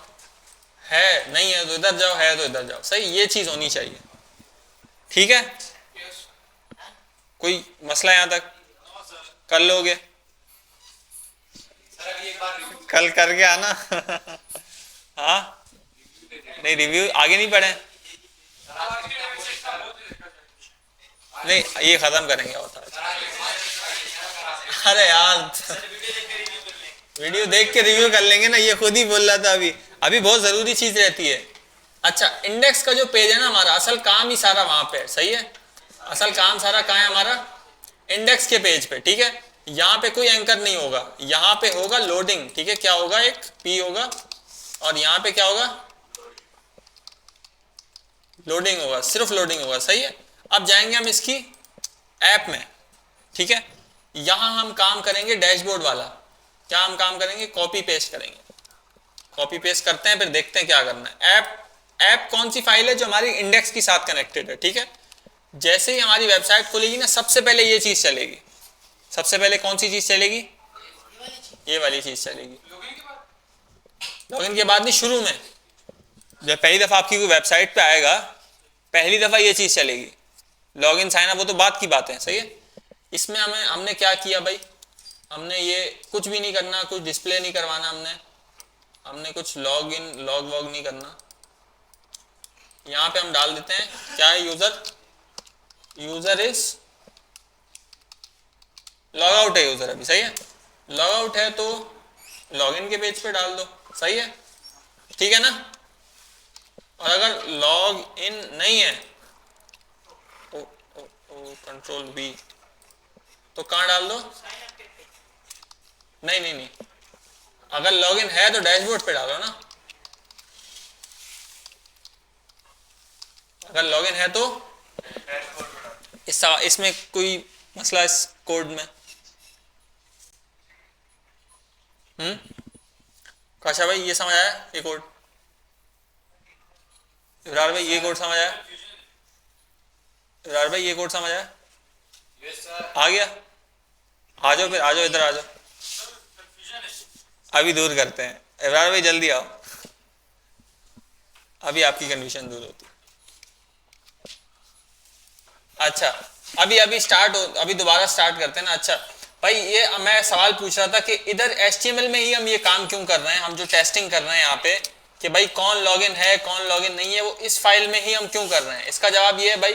है, नहीं है तो इधर जाओ, है तो इधर जाओ, सही, ये चीज होनी चाहिए, ठीक है। कोई मसला यहाँ तक कर लोगे, कल करके आना हाँ नहीं रिव्यू आगे नहीं पढ़े, नहीं ये खत्म करेंगे होता है। अरे यार वीडियो देख के रिव्यू कर लेंगे ना, ये खुद ही बोल रहा था अभी बहुत जरूरी चीज रहती है। अच्छा इंडेक्स का जो पेज है ना हमारा, असल काम ही सारा वहां पे है, सही है, असल काम सारा कहाँ है हमारा, इंडेक्स के पेज पे, ठीक है। यहाँ पे कोई एंकर नहीं होगा, यहाँ पे होगा लोडिंग, ठीक है, क्या होगा, एक पी होगा और यहाँ पे क्या होगा, लोडिंग होगा, सिर्फ लोडिंग होगा, सही है। अब जाएंगे हम इसकी ऐप में, ठीक है। यहां हम काम करेंगे डैशबोर्ड वाला। क्या हम काम करेंगे? कॉपी पेस्ट करेंगे। कॉपी पेस्ट करते हैं, फिर देखते हैं क्या करना है। ऐप कौन सी फाइल है? जो हमारी इंडेक्स के साथ कनेक्टेड है, ठीक है। जैसे ही हमारी वेबसाइट खुलेगी ना, सबसे पहले ये चीज चलेगी। सबसे पहले कौन सी चीज चलेगी? ये वाली चीज चलेगी। लॉगिन के बाद नहीं, शुरू में जब पहली दफा आपकी कोई वेबसाइट पे आएगा, पहली दफा ये चीज चलेगी। लॉगिन साइन अप वो तो बात की बात है, सही है। इसमें हमने क्या किया भाई? हमने ये कुछ भी नहीं करना, कुछ डिस्प्ले नहीं करवाना, हमने कुछ लॉग इन लॉग वॉग नहीं करना। यहाँ पे हम डाल देते हैं क्या है? यूजर इज लॉग आउट है यूजर, अभी सही है। लॉग आउट है तो लॉगिन के पेज पे डाल दो, सही है, ठीक है ना। और अगर लॉग इन नहीं है तो कंट्रोल वी, तो कहाँ डाल दो? नहीं, अगर लॉगिन है तो डैशबोर्ड पे डालो ना। अगर लॉगिन है तो इसमें कोई मसला इस कोड में? काशा भाई ये समझ आया? ये कोड इब्रार भाई ये कोड समझ आया? इब्रार भाई ये कोड समझ आया? आ गया? आ जाओ फिर, आ जाओ इधर आ जाओ, अभी दूर करते हैं। इब्रार भाई जल्दी आओ, अभी आपकी कंफ्यूजन दूर होती है। अच्छा अभी दोबारा स्टार्ट करते हैं ना। अच्छा भाई, ये मैं सवाल पूछ रहा था कि इधर HTML में ही हम ये काम क्यों कर रहे हैं? हम जो टेस्टिंग कर रहे हैं यहाँ पे कि भाई कौन लॉगिन है कौन लॉगिन नहीं है, वो इस फाइल में ही हम क्यों कर रहे हैं? इसका जवाब ये है भाई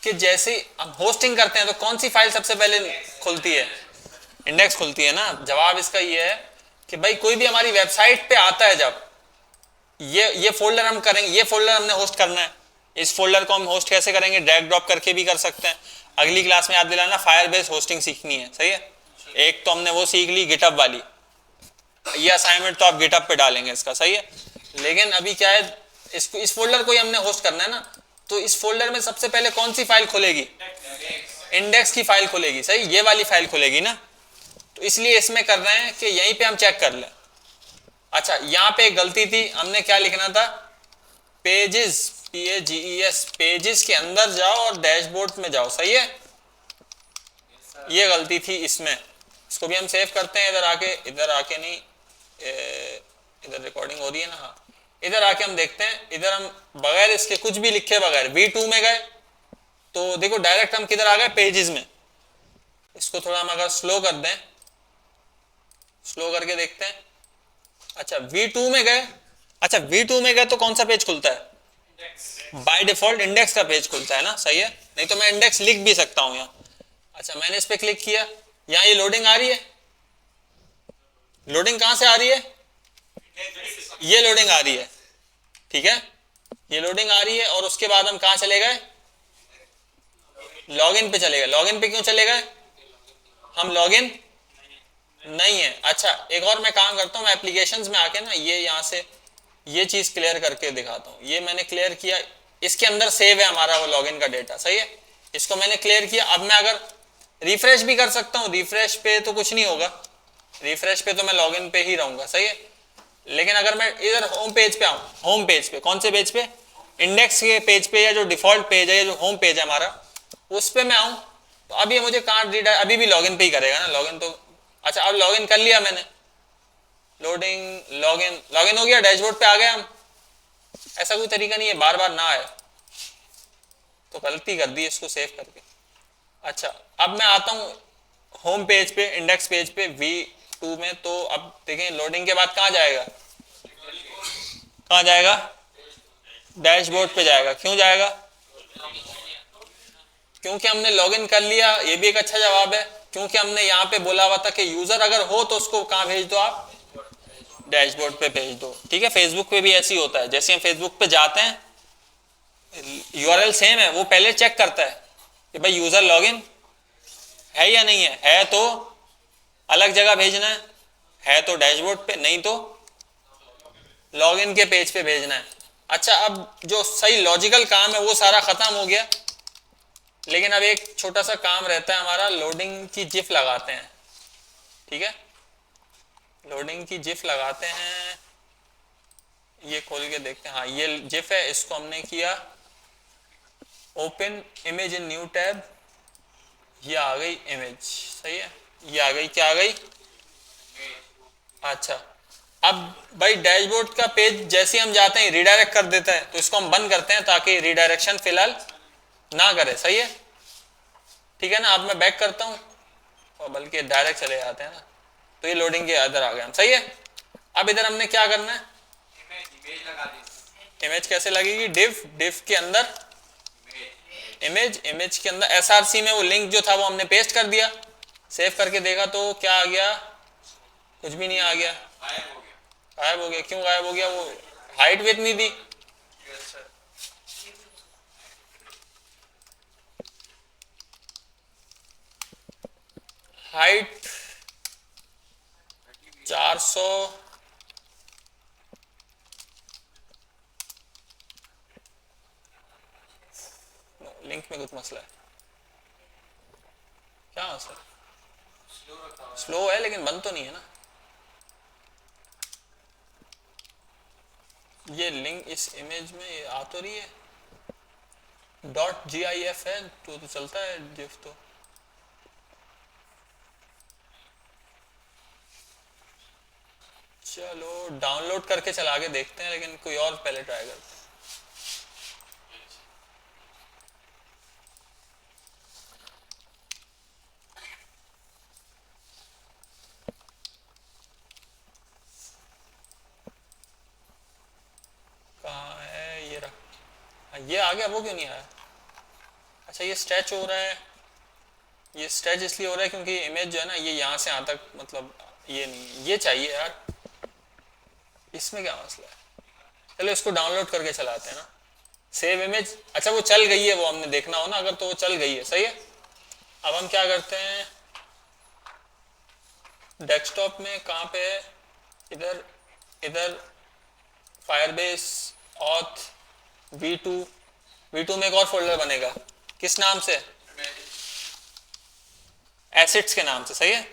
कि जैसे हम होस्टिंग करते हैं तो कौन सी फाइल सबसे पहले खुलती है? इंडेक्स खुलती है ना। जवाब इसका ये है कि भाई कोई भी हमारी वेबसाइट पे आता है, जब ये फोल्डर हम करेंगे, ये फोल्डर हमने होस्ट करना है। इस फोल्डर को हम होस्ट कैसे करेंगे? ड्रैग ड्रॉप करके भी कर सकते हैं। अगली क्लास में याद दिलाना, फायरबेस होस्टिंग सीखनी है, सही है। एक तो हमने वो सीख ली गिटहब वाली, ये असाइनमेंट तो आप गिटहब पे डालेंगे इसका, सही है। लेकिन अभी क्या है, इस फोल्डर को ही हमने होस्ट करना है ना, तो इस फोल्डर में सबसे पहले कौन सी फाइल खुलेगी? इंडेक्स की फाइल खुलेगी, सही, ये वाली फाइल खुलेगी ना। तो इसलिए इसमें कर रहे हैं कि यहीं पे हम चेक कर लें। अच्छा, यहाँ पे एक गलती थी, हमने क्या लिखना था? पेजेस, PAGES, पेजेस के अंदर जाओ और डैशबोर्ड में जाओ, सही है। ये गलती थी इसमें। इसको भी हम सेव करते हैं। इधर आके नहीं, इधर रिकॉर्डिंग हो रही है ना, हाँ, इधर आके हम देखते हैं। इधर हम बगैर इसके कुछ भी लिखे बगैर V2 में गए तो देखो डायरेक्ट हम किधर आ गए? पेजेस में। इसको थोड़ा हम अगर स्लो कर दें, स्लो करके देखते हैं। अच्छा V2 में गए, अच्छा V2 में गए तो कौन सा पेज खुलता है? बाय डिफॉल्ट इंडेक्स का पेज खुलता है ना, सही है। नहीं तो मैं इंडेक्स लिख भी सकता हूं यहाँ। अच्छा, मैंने इस पे क्लिक किया, यहाँ ये लोडिंग आ रही है। लोडिंग कहां से आ रही है? ये लोडिंग आ रही है, ठीक है, ये लोडिंग आ रही है। और उसके बाद हम कहां चले गए? लॉगिन पे चले गए। लॉगिन पे क्यों चले गए? हम लॉगिन नहीं है। अच्छा, एक और मैं काम करता हूँ, मैं एप्लीकेशंस में आके ना ये यहाँ से ये चीज क्लियर करके दिखाता हूँ। ये मैंने क्लियर किया, इसके अंदर सेव है हमारा वो लॉगिन का डेटा, सही है। इसको मैंने क्लियर किया। अब मैं अगर रिफ्रेश भी कर सकता हूँ, रिफ्रेश पे तो कुछ नहीं होगा, रिफ्रेश पे तो मैं लॉगिन पे ही रहूंगा, सही है। लेकिन अगर मैं इधर होम पेज पे आऊँ, होम पेज पे, कौन से पेज पे? इंडेक्स के पेज पे, या जो डिफॉल्ट पेज है, जो होम पेज है हमारा, उस पे मैं आऊँ तो अब ये मुझे कहाँ अभी भी लॉगिन पे ही करेगा ना, लॉगिन तो। अच्छा, अब लॉगिन कर लिया मैंने, लोडिंग, लॉगिन हो गया, डैशबोर्ड पे आ गए हम। ऐसा कोई तरीका नहीं है बार बार ना आए, तो गलती कर दी इसको सेव करके। अच्छा, अब मैं आता हूँ होम पेज पे, इंडेक्स पेज पे V2 में। तो अब देखें लोडिंग के बाद कहाँ जाएगा? कहाँ जाएगा? डैशबोर्ड पे जाएगा। क्यों जाएगा? क्योंकि हमने लॉगिन कर लिया। ये भी एक अच्छा जवाब है, क्योंकि हमने यहाँ पे बोला हुआ था कि यूजर अगर हो तो उसको कहाँ भेज दो आप? डैशबोर्ड पे भेज दो, ठीक है। फेसबुक पे भी ऐसे ही होता है। जैसे हम फेसबुक पे जाते हैं, URL सेम है, वो पहले चेक करता है कि भाई यूजर लॉगिन है या नहीं है तो अलग जगह भेजना है तो डैशबोर्ड पे, नहीं तो लॉगिन के पेज पे भेजना है। अच्छा, अब जो सही लॉजिकल काम है वो सारा खत्म हो गया, लेकिन अब एक छोटा सा काम रहता है हमारा, लोडिंग की जिफ लगाते हैं, ठीक है, लोडिंग की जिफ लगाते हैं, ये खोल के देखते हैं, हाँ ये जिफ है, इसको हमने किया open image in new tab, ये आ गई इमेज, सही है, ये आ गई, क्या आ गई, अच्छा। अब भाई डैशबोर्ड का पेज जैसे हम जाते हैं रिडायरेक्ट कर देता है, तो इसको हम बंद करते हैं ताकि रिडायरेक्शन फिलहाल ना करे, सही है, ठीक है ना। अब मैं बैक करता हूँ और बल्कि डायरेक्ट चले जाते हैं ना, तो ये लोडिंग के इधर आ गए हम, सही है। अब इधर हमने क्या करना है, इमेज लगा दी। इमेज कैसे लगेगी, डिव के अंदर इमेज के अंदर एसआरसी में वो लिंक जो था वो हमने पेस्ट कर दिया, सेव करके देखा तो क्या आ गया, कुछ भी नहीं आ गया, गायब हो गया। क्यों गायब हो गया, वो हाइट विड्थ नहीं दी, हाइट 400, लिंक में कुछ मसला है, क्या मसला, स्लो है लेकिन बंद तो नहीं है ना, ये लिंक इस इमेज में ये आ तो रही है, .gif है तो चलता है जिफ तो, चलो डाउनलोड करके चला के देखते हैं, लेकिन कोई और पहले ट्राई करते हैं। कहाँ है, ये रहा, ये आ गया, वो क्यों नहीं आया, अच्छा ये स्ट्रेच हो रहा है, ये स्ट्रेच इसलिए हो रहा है क्योंकि इमेज जो है ना ये यहाँ से यहाँ तक, मतलब ये नहीं, ये चाहिए यार, इसमें क्या मसला है, चलो इसको डाउनलोड करके चलाते हैं ना, सेव इमेज, अच्छा वो चल गई है, वो हमने देखना हो ना, अगर तो वो चल गई है, सही है। अब हम क्या करते हैं, डेस्कटॉप में कहाँ पे है, इधर फायरबेस ऑथ V2 में एक और फोल्डर बनेगा, किस नाम से, एसिड्स के नाम से, सही है।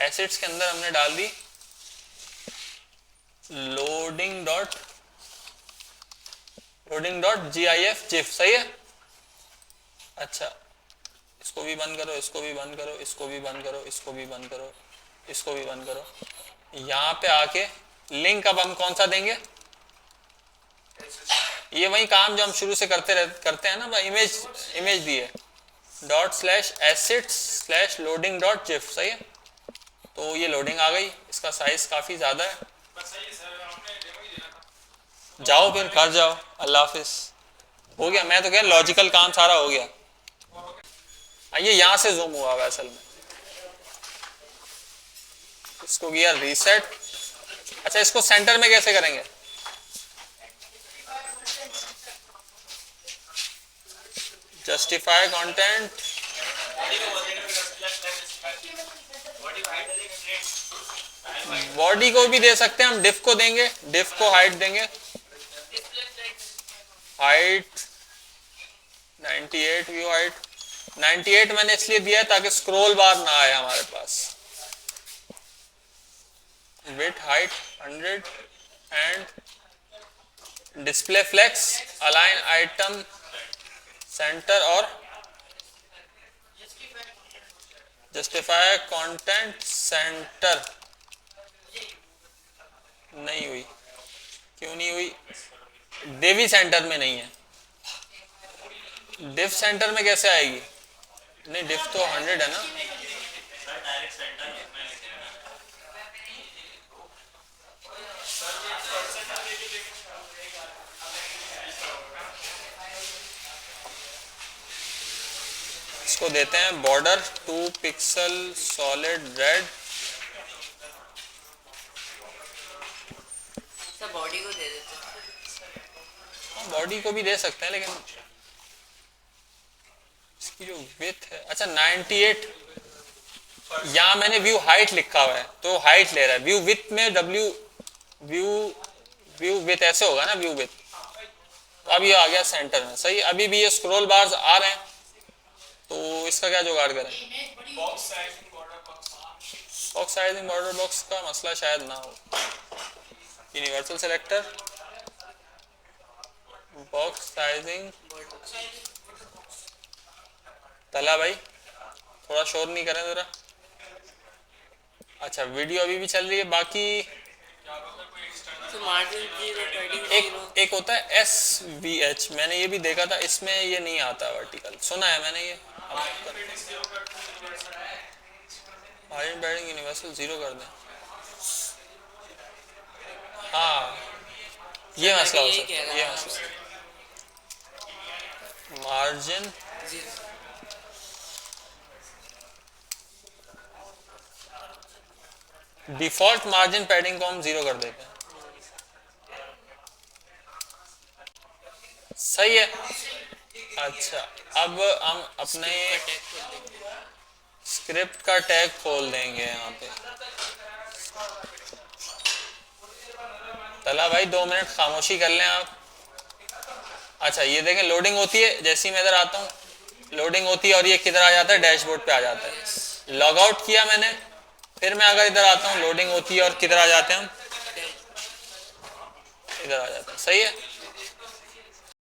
एसिड्स के अंदर हमने डाल दी लोडिंग डॉट gif जिफ, सही है। अच्छा इसको भी बंद करो, इसको भी बंद करो, इसको भी बंद करो, इसको भी बंद करो, इसको भी बंद करो, यहाँ पे आके लिंक अब हम कौन सा देंगे, ये वही काम जो हम शुरू से करते हैं ना, इमेज दी है ./assets/loading.gif, सही है। तो ये लोडिंग आ गई, इसका साइज काफी ज्यादा है, जाओ फिर घर जाओ, अल्लाह हाफिज, हो गया, मैं तो कह लॉजिकल काम सारा हो गया। ये यहाँ से जूम हुआ हुआ असल में, इसको किया रीसेट। अच्छा इसको सेंटर में कैसे करेंगे, जस्टिफाई कंटेंट, बॉडी को भी दे सकते हैं हम, डिफ को देंगे, डिफ को हाइट देंगे, हाइट 98, व्यू हाइट 98 मैंने इसलिए दिया है ताकि स्क्रॉल बार ना आए हमारे पास, width height 100 and display flex align item center और जस्टिफाई कंटेंट सेंटर। नहीं हुई, क्यों नहीं हुई, डिव सेंटर में नहीं है, डिव सेंटर में कैसे आएगी, नहीं डिव तो 100 है ना, इसको देते हैं border 2 pixel solid red, body को दे देते हैं, बॉडी को भी दे सकते हैं, लेकिन इसकी जो विड्थ है, अच्छा 98, यहाँ मैंने व्यू हाइट लिखा हुआ है तो हाइट ले रहा है, व्यू विड्थ में व्यू विड्थ ऐसे होगा ना, व्यू विड्थ, तो अब ये आ गया सेंटर में, सही। अभी भी ये स्क्रॉल बार्स आ रहे हैं, तो इसका क्या जुगाड़ करें? Box sizing border box box sizing border box का मसला शायद ना हो। Universal selector box sizing. तला भाई थोड़ा शोर नहीं करें जरा। अच्छा वीडियो अभी भी चल रही है। बाकी तो मार्जिन 0 पैडिंग 0 एक होता है SVH, मैंने ये भी देखा था, इसमें ये नहीं आता वर्टिकल, सुना है मैंने ये। मार्जिन पैडिंग यूनिवर्सल 0 कर दें। हाँ ये मसला हो सकता है, ये मसला मार्जिन 0 डिफॉल्ट मार्जिन पैडिंग को हम 0 कर देते हैं। सही है। अच्छा अब हम अपने स्क्रिप्ट का टैग खोल देंगे यहाँ पे। तला भाई 2 मिनट खामोशी कर लें आप। अच्छा ये देखें लोडिंग होती है, जैसे ही मैं इधर आता हूँ लोडिंग होती है और ये किधर आ जाता है, डैशबोर्ड पे आ जाता है। लॉग आउट किया मैंने, फिर मैं अगर इधर आता हूँ लोडिंग होती है और किधर आ जाते हैं हम, इधर आ जाते हैं। सही है।